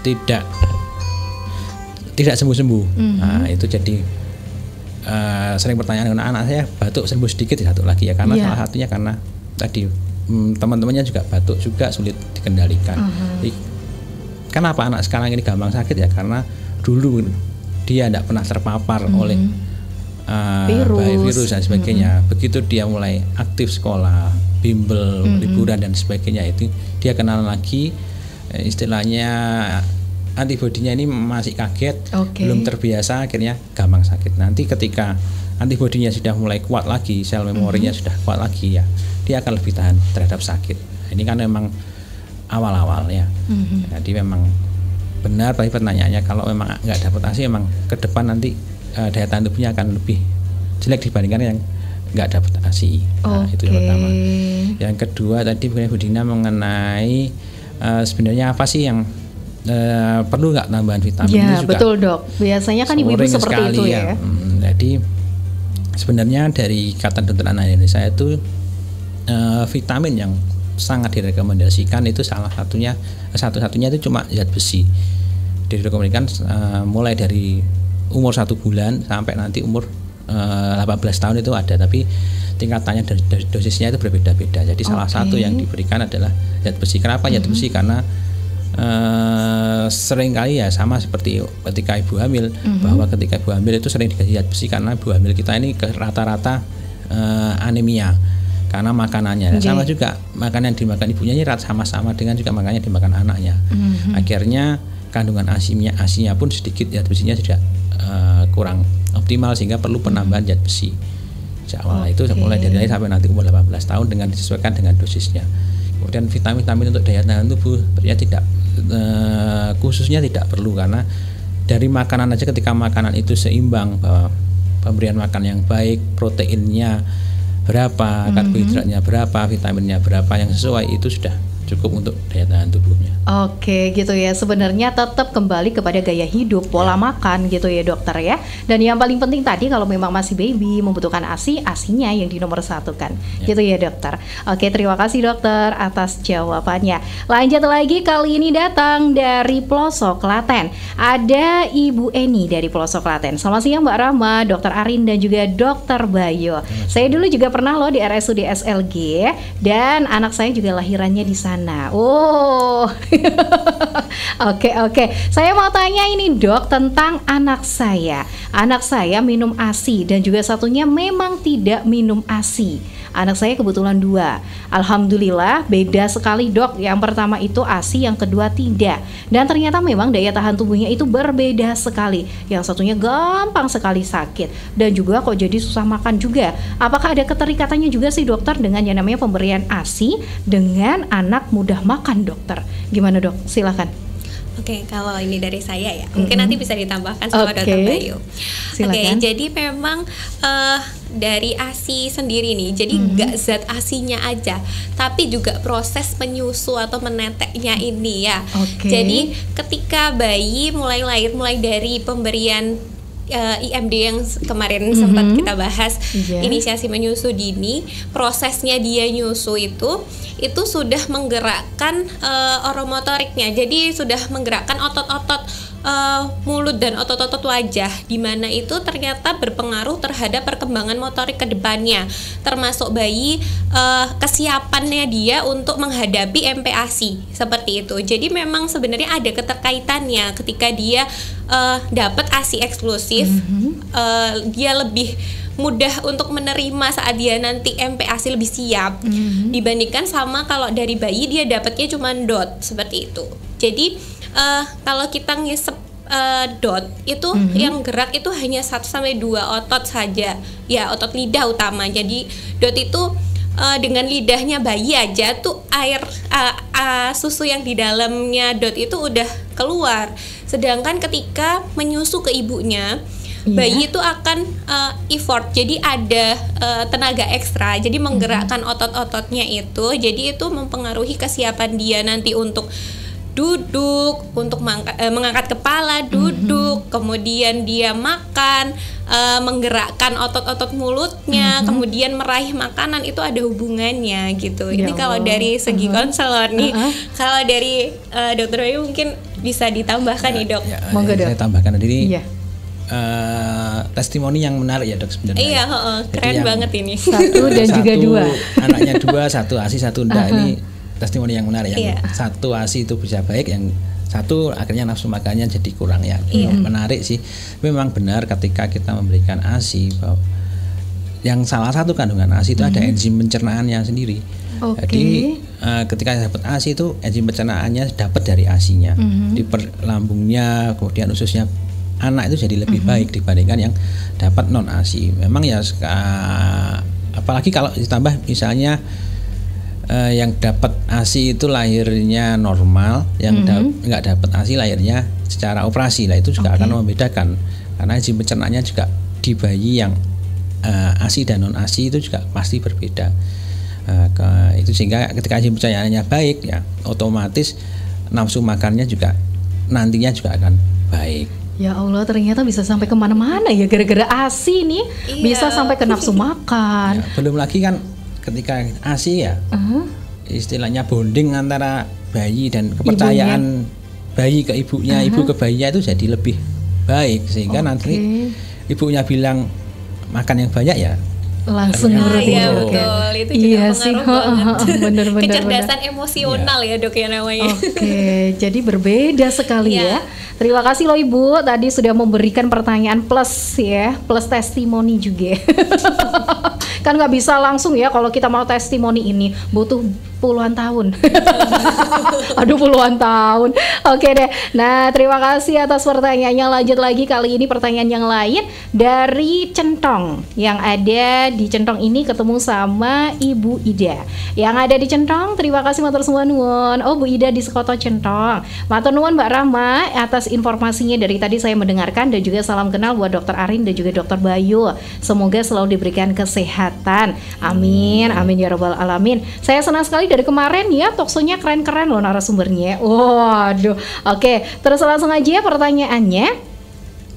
tidak sembuh-sembuh. Nah, itu jadi sering pertanyaan dengan anak saya, batuk sembuh sedikit satu lagi ya, karena salah satunya karena tadi teman-temannya juga batuk juga sulit dikendalikan. Jadi, kenapa anak sekarang ini gampang sakit ya, karena dulu dia tidak pernah terpapar oleh virus dan sebagainya. Begitu dia mulai aktif sekolah, bimbel, liburan dan sebagainya, itu dia kenal lagi, istilahnya antibodinya ini masih kaget, belum terbiasa, akhirnya gampang sakit. Nanti ketika antibodinya sudah mulai kuat lagi, sel memorinya sudah kuat lagi ya, dia akan lebih tahan terhadap sakit. Nah, ini kan memang awal-awal ya. Jadi memang benar tadi pertanyaannya, kalau memang nggak dapat ASI, memang ke depan nanti daya tahan tubuhnya akan lebih jelek dibandingkan yang nggak dapat ASI. Nah, itu yang pertama. Yang kedua tadi Bu Dina mengenai sebenarnya apa sih yang perlu nggak tambahan vitamin? Ya betul dok, biasanya kan ibu-ibu seperti itu ya. Jadi sebenarnya dari Ikatan Dokter Anak Indonesia itu vitamin yang sangat direkomendasikan itu satu-satunya itu cuma zat besi. Direkomendasikan mulai dari umur 1 bulan sampai nanti umur 18 tahun itu ada, tapi tingkatannya dari dosisnya itu berbeda-beda. Jadi salah satu yang diberikan adalah zat besi. Kenapa zat besi? Karena sering kali ya sama seperti ketika ibu hamil, bahwa ketika ibu hamil itu sering dikasih zat besi karena ibu hamil kita ini rata-rata anemia karena makanannya. Sama juga makanan yang dimakan ibunya ini sama-sama dengan juga makanannya dimakan anaknya. Akhirnya kandungan asinya pun sedikit, zat besinya sudah kurang optimal, sehingga perlu penambahan zat besi. Sejak awal itu mulai dari sampai nanti umur 18 tahun dengan disesuaikan dengan dosisnya. Kemudian vitamin untuk daya tahan tubuh tidak khususnya tidak perlu, karena dari makanan aja, ketika makanan itu seimbang, pemberian makan yang baik, proteinnya berapa, karbohidratnya berapa, vitaminnya berapa yang sesuai, itu sudah cukup untuk daya tahan tubuhnya. Oke, gitu ya. Sebenarnya tetap kembali kepada gaya hidup, pola makan gitu ya dokter ya. Dan yang paling penting tadi kalau memang masih baby membutuhkan ASI, ASInya yang di nomor 1 kan. Gitu ya dokter. Oke, terima kasih dokter atas jawabannya. Lanjut lagi, kali ini datang dari pelosok Klaten. Ada Ibu Eni dari pelosok Klaten. Selamat siang Mbak Rahma, Dokter Arin dan juga Dokter Bayu. Saya dulu juga pernah loh di RSUD SLG dan anak saya juga lahirannya di sana. Oh. Oke. Saya mau tanya ini dok tentang anak saya. Anak saya minum ASI dan juga satunya memang tidak minum ASI. Anak saya kebetulan 2. Alhamdulillah beda sekali dok. Yang pertama itu ASI, yang kedua tidak. Dan ternyata memang daya tahan tubuhnya itu berbeda sekali. Yang satunya gampang sekali sakit dan juga kok jadi susah makan juga. Apakah ada keterikatannya juga sih dokter dengan yang namanya pemberian ASI dengan anak mudah makan dokter? Gimana dok? Silakan. Oke, kalau ini dari saya ya, mungkin nanti bisa ditambahkan sama Dokter Bayu. Oke, jadi memang dari ASI sendiri nih, jadi nggak zat ASInya aja, tapi juga proses menyusu atau meneteknya ini ya. Jadi ketika bayi mulai lahir, mulai dari pemberian IMD yang kemarin sempat kita bahas, inisiasi menyusu dini, prosesnya dia nyusu itu sudah menggerakkan oromotoriknya, jadi sudah menggerakkan otot-otot mulut dan otot-otot wajah, di mana itu ternyata berpengaruh terhadap perkembangan motorik ke depannya, termasuk bayi kesiapannya dia untuk menghadapi MPASI seperti itu. Jadi memang sebenarnya ada keterkaitannya ketika dia dapat ASI eksklusif, dia lebih mudah untuk menerima saat dia nanti MPASI lebih siap dibandingkan sama kalau dari bayi dia dapatnya cuma DOT seperti itu. Jadi kalau kita ngisep DOT itu yang gerak itu hanya 1-2 otot saja ya, otot lidah utama. Jadi DOT itu dengan lidahnya bayi aja tuh air susu yang di dalamnya DOT itu udah keluar. Sedangkan ketika menyusu ke ibunya, bayi itu akan effort, jadi ada tenaga ekstra, jadi menggerakkan otot-ototnya itu, jadi itu mempengaruhi kesiapan dia nanti untuk duduk, untuk mengangkat kepala, duduk, kemudian dia makan, menggerakkan otot-otot mulutnya, kemudian meraih makanan, itu ada hubungannya gitu. Ini kalau dari segi konselor nih, kalau dari Dokter Bayu mungkin bisa ditambahkan nih dok. Monggo dok. Saya tambahkan tadi. Testimoni yang menarik ya dok sebenarnya. Iya, keren banget ini. 1 dan juga 2. Anaknya 2, 1 ASI, 1 enggak. Ini testimoni yang menarik. Yang 1 ASI itu bisa baik, yang 1 akhirnya nafsu makannya jadi kurang ya. Menarik sih. Memang benar ketika kita memberikan ASI, bahwa yang salah satu kandungan ASI itu ada enzim pencernaannya sendiri. Jadi ketika dapat ASI itu enzim pencernaannya dapat dari ASInya. Di lambungnya, kemudian ususnya anak itu jadi lebih baik dibandingkan yang dapat non ASI. Memang ya apalagi kalau ditambah misalnya yang dapat ASI itu lahirnya normal, yang nggak dapat ASI lahirnya secara operasi, lah itu juga akan membedakan karena enzim pencernaannya juga di bayi yang ASI dan non ASI itu juga pasti berbeda. Itu sehingga ketika enzim pencernaannya baik ya otomatis nafsu makannya juga nantinya juga akan baik. Ya Allah, ternyata bisa sampai kemana-mana ya gara-gara ASI nih, bisa sampai ke nafsu makan. Ya, belum lagi kan ketika ASI ya, istilahnya bonding antara bayi dan kepercayaan bayi ke ibunya, ibu ke bayinya itu jadi lebih baik, sehingga nanti ibunya bilang makan yang banyak ya langsung nurut. Iya betul, itu juga pengaruh banget. Bener, kecerdasan emosional ya dok ya namanya. Jadi berbeda sekali ya. Terima kasih loh Ibu, tadi sudah memberikan pertanyaan plus ya, plus testimoni juga. Kan nggak bisa langsung ya kalau kita mau testimoni ini, butuh puluhan tahun. Aduh, puluhan tahun. Oke deh. Nah, terima kasih atas pertanyaannya. Lanjut lagi, kali ini pertanyaan yang lain dari Centong. Yang ada di Centong ini ketemu sama Ibu Ida. Yang ada di Centong, terima kasih matur nuwun. Oh, Bu Ida di Sekoto Centong. Matur nuwun Mbak Rahma atas informasinya. Dari tadi saya mendengarkan, dan juga salam kenal buat Dokter Arin dan juga Dokter Bayu. Semoga selalu diberikan kesehatan. Amin. Amin ya rabbal alamin. Saya senang sekali dari kemarin ya, talkshow-nya keren-keren loh narasumbernya. Waduh. Oke, terus langsung aja pertanyaannya.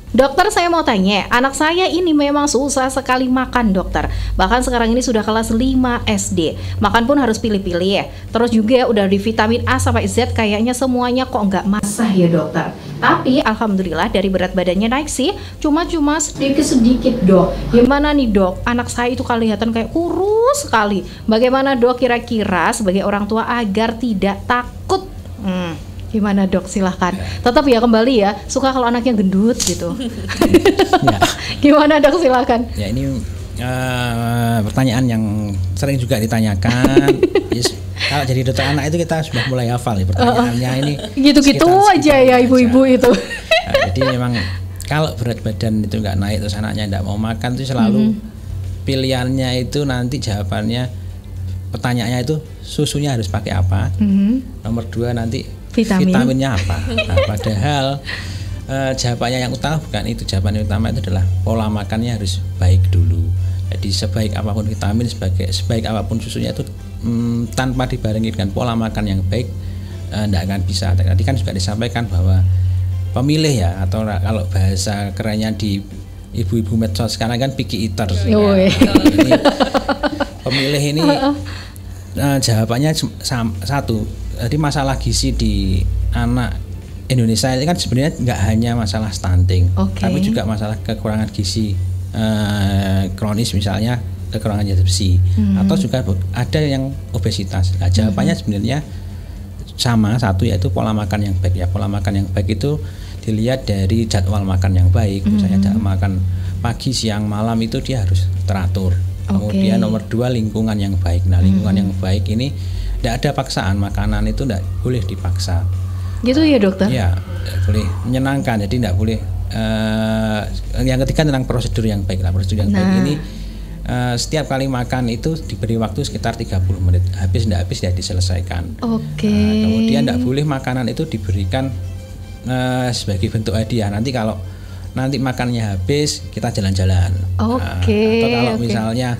Dokter, saya mau tanya, anak saya ini memang susah sekali makan, dokter. Bahkan sekarang ini sudah kelas 5 SD. Makan pun harus pilih-pilih ya. Terus juga udah di vitamin A sampai Z, kayaknya semuanya kok nggak masalah ya, dokter. Tapi alhamdulillah dari berat badannya naik sih, cuma sedikit-sedikit, dok. Gimana nih, dok? Anak saya itu kelihatan kayak kurus sekali. Bagaimana, dok, kira-kira sebagai orang tua agar tidak takut? Gimana, dok? Silahkan. Tetap ya kembali ya, suka kalau anaknya gendut gitu. Ya. Gimana, dok? Silahkan. Ya, ini pertanyaan yang sering juga ditanyakan. Yes, kalau jadi dokter anak itu kita sudah mulai hafal ya pertanyaannya ini. Gitu-gitu aja ya ibu-ibu itu. Nah, jadi memang kalau berat badan itu nggak naik terus anaknya nggak mau makan itu selalu pilihannya itu nanti jawabannya, pertanyaannya itu susunya harus pakai apa. Nomor 2 nanti vitaminnya apa. Nah, padahal jawabannya yang utama bukan itu. Jawaban yang utama itu adalah pola makannya harus baik dulu. Jadi sebaik apapun vitamin, sebaik apapun susunya itu tanpa dibarengi dengan pola makan yang baik tidak akan bisa. Tadi kan juga disampaikan bahwa pemilih ya, atau kalau bahasa kerennya di ibu-ibu medsos sekarang kan picky eater. Jadi pemilih ini jawabannya satu. Jadi masalah gizi di anak Indonesia ini kan sebenarnya nggak hanya masalah stunting, tapi juga masalah kekurangan gizi kronis, misalnya kekurangan zat besi, atau juga ada yang obesitas. Nah, jawabannya sebenarnya sama, satu, yaitu pola makan yang baik ya. Pola makan yang baik itu dilihat dari jadwal makan yang baik, misalnya jadwal makan pagi, siang, malam itu dia harus teratur. Kemudian nomor 2 lingkungan yang baik. Nah, lingkungan yang baik ini tidak ada paksaan, makanan itu tidak boleh dipaksa. Gitu ya, dokter? Ya, boleh menyenangkan, jadi tidak boleh. Yang ketiga tentang prosedur yang baik. Nah, prosedur yang baik ini setiap kali makan itu diberi waktu sekitar 30 menit. Habis tidak habis ya diselesaikan. Kemudian tidak boleh makanan itu diberikan sebagai bentuk hadiah. Nanti kalau nanti makannya habis kita jalan-jalan. Atau kalau misalnya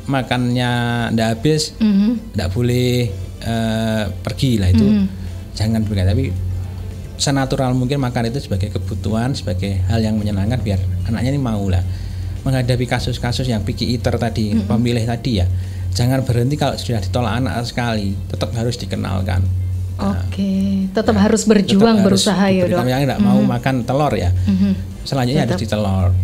makannya tidak habis, tidak boleh pergi lah, itu jangan begitu. Tapi senatural mungkin makan itu sebagai kebutuhan, sebagai hal yang menyenangkan biar anaknya ini mau lah. Menghadapi kasus-kasus yang picky eater tadi, pemilih tadi ya, jangan berhenti kalau sudah ditolak anak sekali, tetap harus dikenalkan. Tetap harus berjuang, berusaha ya, dok. Yang tidak mau makan telur ya, selanjutnya harus ditelur.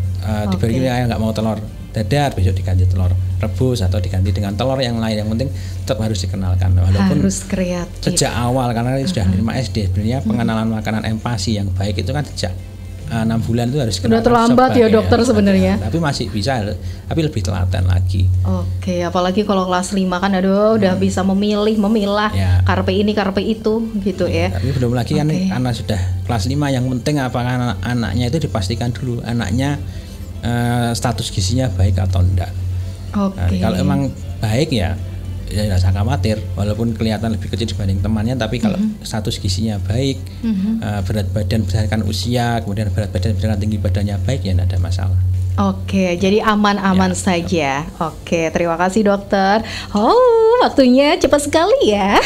Diberi yang nggak mau telur dadar, besok diganti telur rebus atau diganti dengan telur yang lain. Yang penting tetap harus dikenalkan, walaupun harus kreatif sejak awal, karena sudah 5 SD sebenarnya pengenalan makanan empasi yang baik itu kan sejak 6 bulan itu harus udah terlambat ya, dokter sebenarnya. Tapi masih bisa, tapi lebih telaten lagi. Apalagi kalau kelas 5 kan udah bisa memilah karpe ini karpe itu gitu ya. Tapi belum lagi kan karena sudah kelas 5, yang penting apakah anaknya itu dipastikan dulu anaknya status gizinya baik atau enggak. Nah, kalau emang baik ya tidak usah khawatir, walaupun kelihatan lebih kecil dibanding temannya, tapi kalau status gizinya baik, berat badan berdasarkan usia, kemudian berat badan berdasarkan tinggi badannya baik, ya tidak ada masalah. Jadi aman-aman saja. Terima kasih, dokter. Waktunya cepat sekali ya.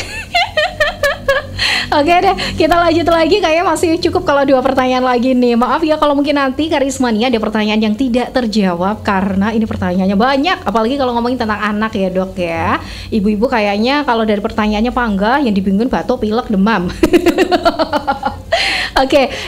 Deh, kita lanjut lagi, kayaknya masih cukup kalau 2 pertanyaan lagi nih. Maaf ya kalau mungkin nanti Karismania ada pertanyaan yang tidak terjawab karena ini pertanyaannya banyak, apalagi kalau ngomongin tentang anak ya, dok ya. Ibu-ibu kayaknya kalau dari pertanyaannya panggah, yang dibingungin batuk, pilek, demam.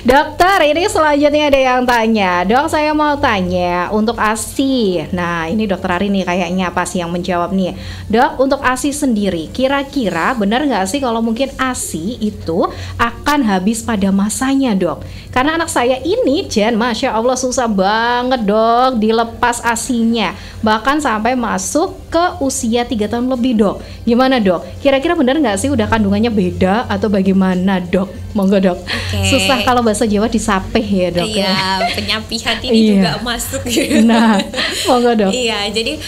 Dokter, ini selanjutnya ada yang tanya. Dok, saya mau tanya untuk ASI. Nah, ini dokter Ari nih kayaknya apa sih yang menjawab nih. Dok, untuk ASI sendiri, kira-kira benar nggak sih kalau mungkin ASI itu akan habis pada masanya, dok? Karena anak saya ini, Jen, Masya Allah susah banget, dok, dilepas ASI-nya. Bahkan sampai masuk ke usia 3 tahun lebih, dok. Gimana, dok? Kira-kira benar nggak sih udah kandungannya beda atau bagaimana, dok? Monggo, dok. Susah kalau bahasa Jawa disapeh ya, dok. Iya, penyapihan ini juga masuk. Nah, monggo, dok. Iya, jadi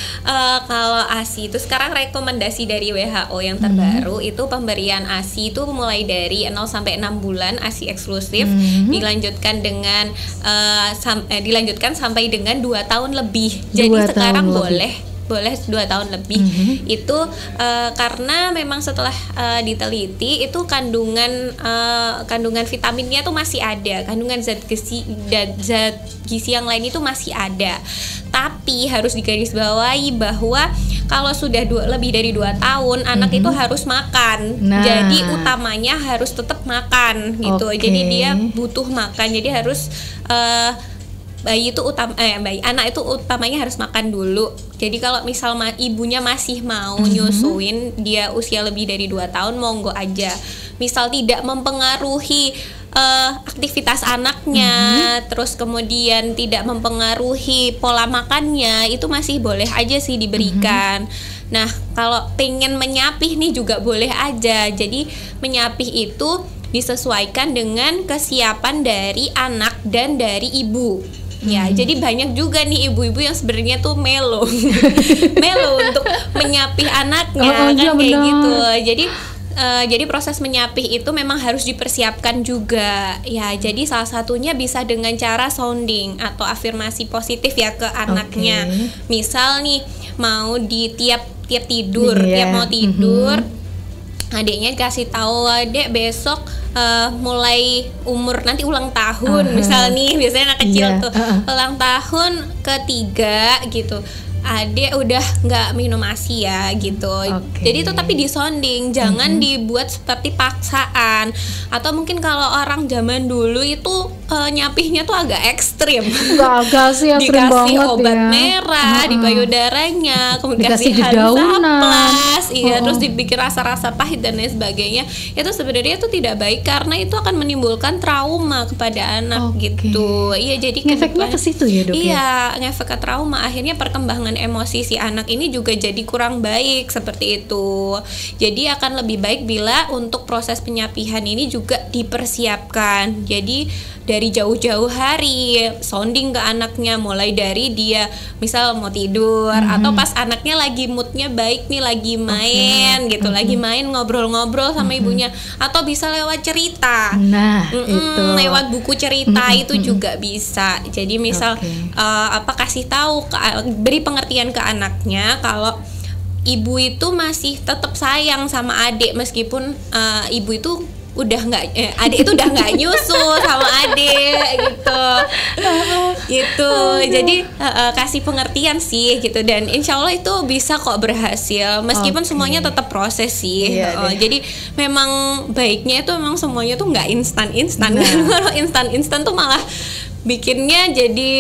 kalau ASI itu sekarang rekomendasi dari WHO yang terbaru itu pemberian ASI itu mulai dari 0 sampai 6 bulan ASI eksklusif, dilanjutkan dilanjutkan sampai dengan 2 tahun lebih. Jadi sekarang boleh boleh 2 tahun lebih. Itu karena memang setelah diteliti itu kandungan vitaminnya tuh masih ada, kandungan zat gizi yang lain itu masih ada. Tapi harus digarisbawahi bahwa kalau sudah lebih dari 2 tahun anak itu harus makan. Jadi utamanya harus tetap makan gitu. Jadi dia butuh makan. Jadi harus anak itu utamanya harus makan dulu. Jadi kalau misal ibunya masih mau nyusuin, dia usia lebih dari 2 tahun, monggo aja. Misal tidak mempengaruhi aktivitas anaknya, terus kemudian tidak mempengaruhi pola makannya, itu masih boleh aja sih diberikan. Nah, kalau pengen menyapih nih juga boleh aja. Jadi menyapih itu disesuaikan dengan kesiapan dari anak dan dari ibu. Ya, jadi banyak juga nih ibu-ibu yang sebenarnya tuh melo untuk menyapih anaknya, kayak gitu. Jadi proses menyapih itu memang harus dipersiapkan juga. Ya, jadi salah satunya bisa dengan cara sounding atau afirmasi positif ya ke anaknya. Misal nih mau di tiap tidur, tiap mau tidur, adiknya kasih tahu, "Dek, besok mulai umur nanti ulang tahun." Misal nih, biasanya anak kecil tuh ulang tahun ketiga gitu, "Adek udah nggak minum ASI ya," gitu. Jadi itu tapi disonding, jangan dibuat seperti paksaan. Atau mungkin kalau orang zaman dulu itu nyapihnya tuh agak ekstrim. Agak sih, dikasih obat merah di payudaranya, kemudian dikasih Hansaplast, terus dibikin rasa-rasa pahit dan lain sebagainya. Itu sebenarnya itu tidak baik karena itu akan menimbulkan trauma kepada anak gitu. Iya, jadi ngefeknya ke situ ya, Dok. Iya, ngefek ke trauma. Akhirnya perkembangan emosi si anak ini juga jadi kurang baik seperti itu. Jadi akan lebih baik bila untuk proses penyapihan ini juga dipersiapkan. Jadi dari jauh-jauh hari sounding ke anaknya, mulai dari dia misal mau tidur atau pas anaknya lagi moodnya baik nih, lagi main gitu, lagi main ngobrol-ngobrol sama ibunya, atau bisa lewat cerita. Itu lewat buku cerita itu juga bisa. Jadi misal kasih tahu, beri pengertian ke anaknya kalau ibu itu masih tetap sayang sama adik meskipun ibu itu adik itu udah nggak nyusu sama adik gitu. Jadi kasih pengertian sih gitu, dan insya Allah itu bisa kok berhasil meskipun semuanya tetap proses sih. Jadi memang baiknya itu memang semuanya tuh nggak instan. Kalau instan tuh malah bikinnya jadi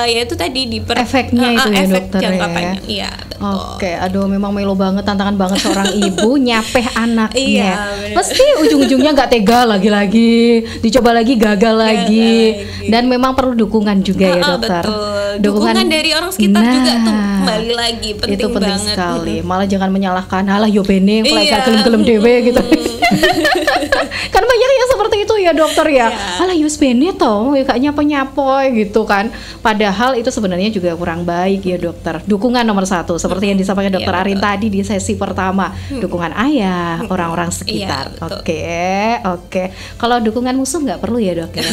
ya itu tadi efeknya itu ya, efek dokter jangka ya. panjang. Iya, betul. Aduh, memang melo banget, tantangan banget seorang ibu nyapeh anaknya. Iya, pasti ujung-ujungnya nggak tega, lagi dicoba lagi, gagal lagi. Dan memang perlu dukungan juga ya, dokter. Betul. Dukungan dari orang sekitar juga tuh kembali lagi penting, itu penting banget sekali. Malah jangan menyalahkan, halah yo bening kayak gelem-gelem dewe gitu. Kan banyak yang seperti itu ya, dokter ya. Halah yo bene toh kayak nyapa-nyapa gitu kan. Padahal itu sebenarnya juga kurang baik ya, dokter. Dukungan nomor 1 seperti yang disampaikan dokter Arin tadi di sesi pertama. Dukungan ayah, orang-orang sekitar. Oke. Kalau dukungan musuh nggak perlu ya, dok ya?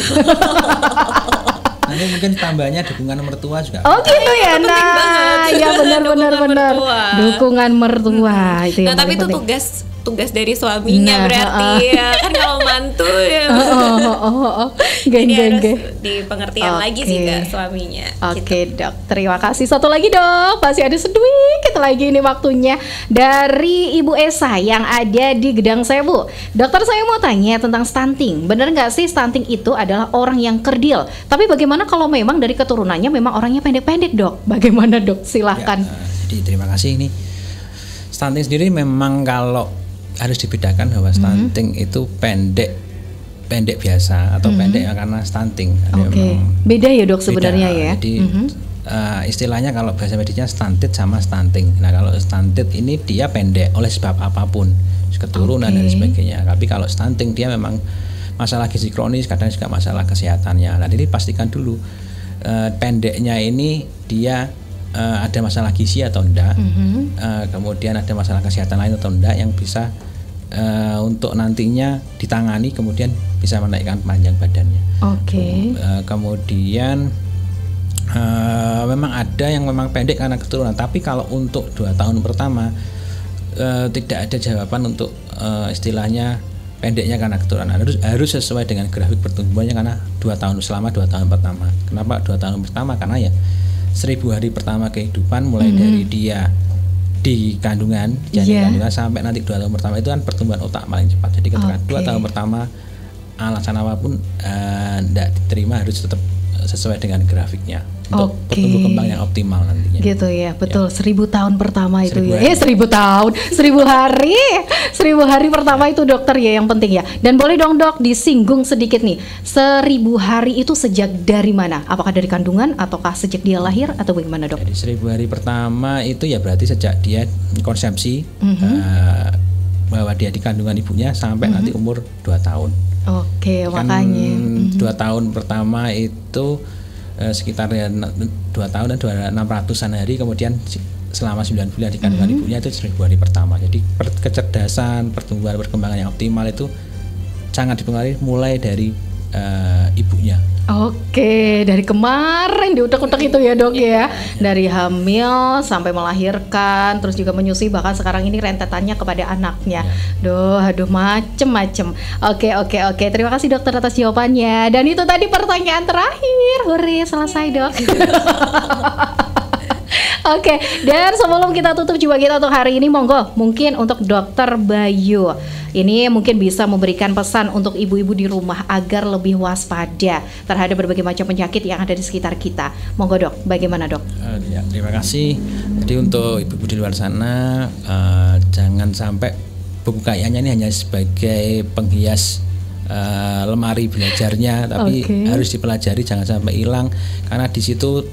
Nanti mungkin tambahnya dukungan mertua juga. Gitu ya. Nah, ya benar. Dukungan mertua itu yang tapi itu penting. Tugas dari suaminya berarti ya kan, kalau mantu ya. Jadi harus di pengertian lagi sih ke suaminya. Dok, terima kasih. Satu lagi, dok, masih ada sedikit lagi ini waktunya dari Ibu Esa yang ada di Gedang Sewu. Dokter, saya mau tanya tentang stunting. Benar nggak sih stunting itu adalah orang yang kerdil? Tapi bagaimana kalau memang dari keturunannya memang orangnya pendek-pendek, dok? Bagaimana, dok? Silahkan. Jadi terima kasih. Ini stunting sendiri memang kalau harus dibedakan bahwa stunting itu pendek biasa atau pendek karena stunting. Beda ya, dok, sebenarnya ya. Jadi istilahnya kalau bahasa medisnya stunted sama stunting. Nah, kalau stunted ini dia pendek oleh sebab apapun, keturunan dan sebagainya. Tapi kalau stunting dia memang masalah gizi kronis, kadang juga masalah kesehatannya. Nah, jadi pastikan dulu pendeknya ini dia ada masalah gizi atau enggak, kemudian ada masalah kesehatan lain atau enggak yang bisa untuk nantinya ditangani, kemudian bisa menaikkan panjang badannya. Kemudian Memang ada yang memang pendek karena keturunan, tapi kalau untuk 2 tahun pertama tidak ada jawaban untuk istilahnya pendeknya karena keturunan. Harus sesuai dengan grafik pertumbuhannya karena 2 tahun selama 2 tahun pertama. Kenapa 2 tahun pertama? Karena ya 1000 hari pertama kehidupan mulai dari dia di kandungan, kandungan sampai nanti 2 tahun pertama itu kan pertumbuhan otak paling cepat. Jadi ketika 2 tahun pertama alasan apapun tidak diterima harus tetap sesuai dengan grafiknya untuk bertumbuh kembang yang optimal nantinya. Gitu ya, betul. 1000 tahun pertama itu 1000 tahun, 1000 hari, 1000 hari pertama itu dokter ya yang penting ya. Dan boleh dong dok disinggung sedikit nih, 1000 hari itu sejak dari mana? Apakah dari kandungan ataukah sejak dia lahir atau bagaimana dok? Jadi 1000 hari pertama itu ya berarti sejak dia konsepsi, bahwa dia di kandungan ibunya sampai nanti umur 2 tahun. Makanya 2 tahun pertama itu sekitar 2 tahun dan 600-an hari, kemudian selama 9 bulan di kandungan ibunya itu 1000 hari pertama. Jadi kecerdasan, pertumbuhan, perkembangan yang optimal itu sangat dipengaruhi mulai dari ibunya. Dari kemarin diutak-utak itu ya dok ya. Dari hamil sampai melahirkan, terus juga menyusui, bahkan sekarang ini rentetannya kepada anaknya. Aduh macem-macem. Oke. Terima kasih dokter atas jawabannya. Dan itu tadi pertanyaan terakhir. Hore, selesai dok. Dan sebelum kita tutup jumpa kita untuk hari ini, monggo mungkin untuk Dokter Bayu ini mungkin bisa memberikan pesan untuk ibu-ibu di rumah agar lebih waspada terhadap berbagai macam penyakit yang ada di sekitar kita. Monggo dok, bagaimana dok? Terima kasih. Jadi untuk ibu-ibu di luar sana, jangan sampai buku kayanya ini hanya sebagai penghias lemari belajarnya, tapi harus dipelajari, jangan sampai hilang, karena di situ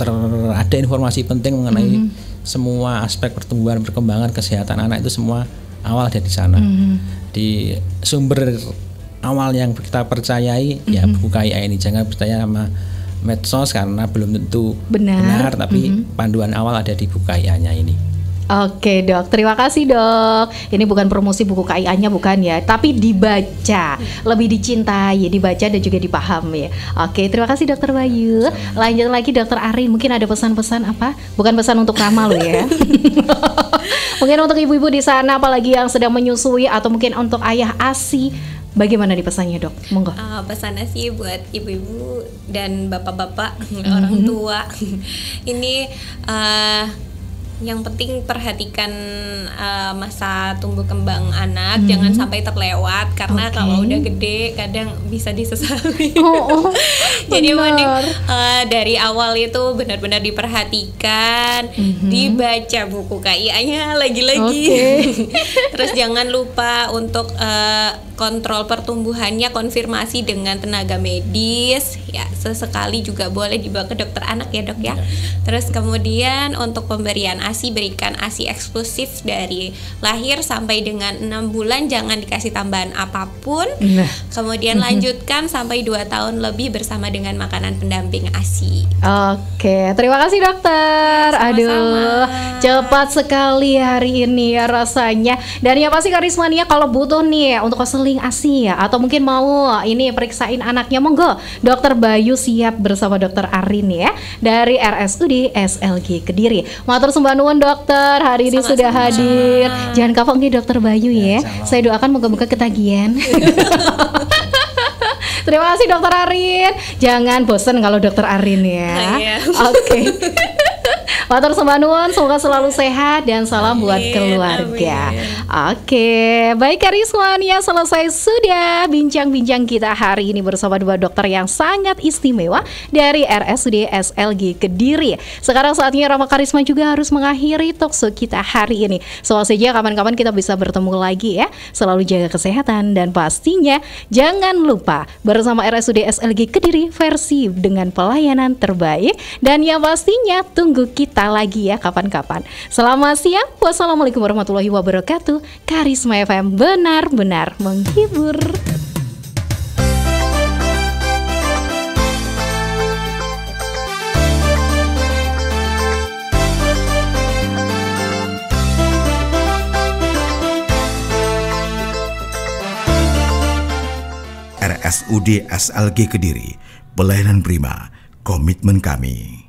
ada informasi penting mengenai semua aspek pertumbuhan, perkembangan, kesehatan anak itu semua awal ada di sana. Di sumber awal yang kita percayai ya buku KIA ini. Jangan percaya sama medsos karena belum tentu benar tapi panduan awal ada di buku KIA-nya ini. Dok, terima kasih dok. Ini bukan promosi buku KIA-nya bukan ya, tapi dibaca, lebih dicintai, dibaca dan juga dipahami. Terima kasih dokter Bayu. Lanjut lagi dokter Arin, mungkin ada pesan-pesan apa? Bukan pesan untuk Rama lo ya. Mungkin untuk ibu-ibu di sana, apalagi yang sedang menyusui atau mungkin untuk ayah ASI, bagaimana nih pesannya dok? Monggo. Pesan ASI buat ibu-ibu dan bapak-bapak, orang tua. Ini yang penting perhatikan masa tumbuh kembang anak, jangan sampai terlewat karena kalau udah gede kadang bisa disesali. Jadi mending dari awal itu benar-benar diperhatikan, dibaca buku KIA-nya lagi-lagi. Terus jangan lupa untuk kontrol pertumbuhannya, konfirmasi dengan tenaga medis ya, sesekali juga boleh dibawa ke dokter anak ya dok ya. Terus kemudian untuk pemberian ASI, berikan ASI eksklusif dari lahir sampai dengan 6 bulan, jangan dikasih tambahan apapun. Kemudian lanjutkan sampai 2 tahun lebih bersama dengan makanan pendamping ASI. Terima kasih dokter. Aduh, cepat sekali hari ini ya rasanya. Dan ya pasti Karismania kalau butuh nih untuk konseling ASI ya, atau mungkin mau ini periksain anaknya, monggo Dokter Bayu siap bersama Dokter Arin ya dari RSUD SLG Kediri. Matur sembah nuwun dokter, hari ini sudah hadir. Jangan kapok nih Dokter Bayu ya. Saya doakan moga-moga ketagihan. Terima kasih Dokter Arin. Jangan bosan kalau Dokter Arin ya. Matur sembah nuwun, semoga selalu sehat dan salam buat keluarga. Baik Karismania, selesai sudah bincang-bincang kita hari ini bersama dua dokter yang sangat istimewa dari RSUD SLG Kediri. Sekarang saatnya Rama Karisma juga harus mengakhiri talkshow kita hari ini. Semoga saja kapan-kapan kita bisa bertemu lagi ya. Selalu jaga kesehatan dan pastinya jangan lupa bersama RSUD SLG Kediri versi dengan pelayanan terbaik. Dan yang pastinya tunggu kita lagi ya kapan-kapan. Selamat siang. Wassalamualaikum warahmatullahi wabarakatuh. Karisma FM benar-benar menghibur. RSUD SLG Kediri, pelayanan prima, komitmen kami.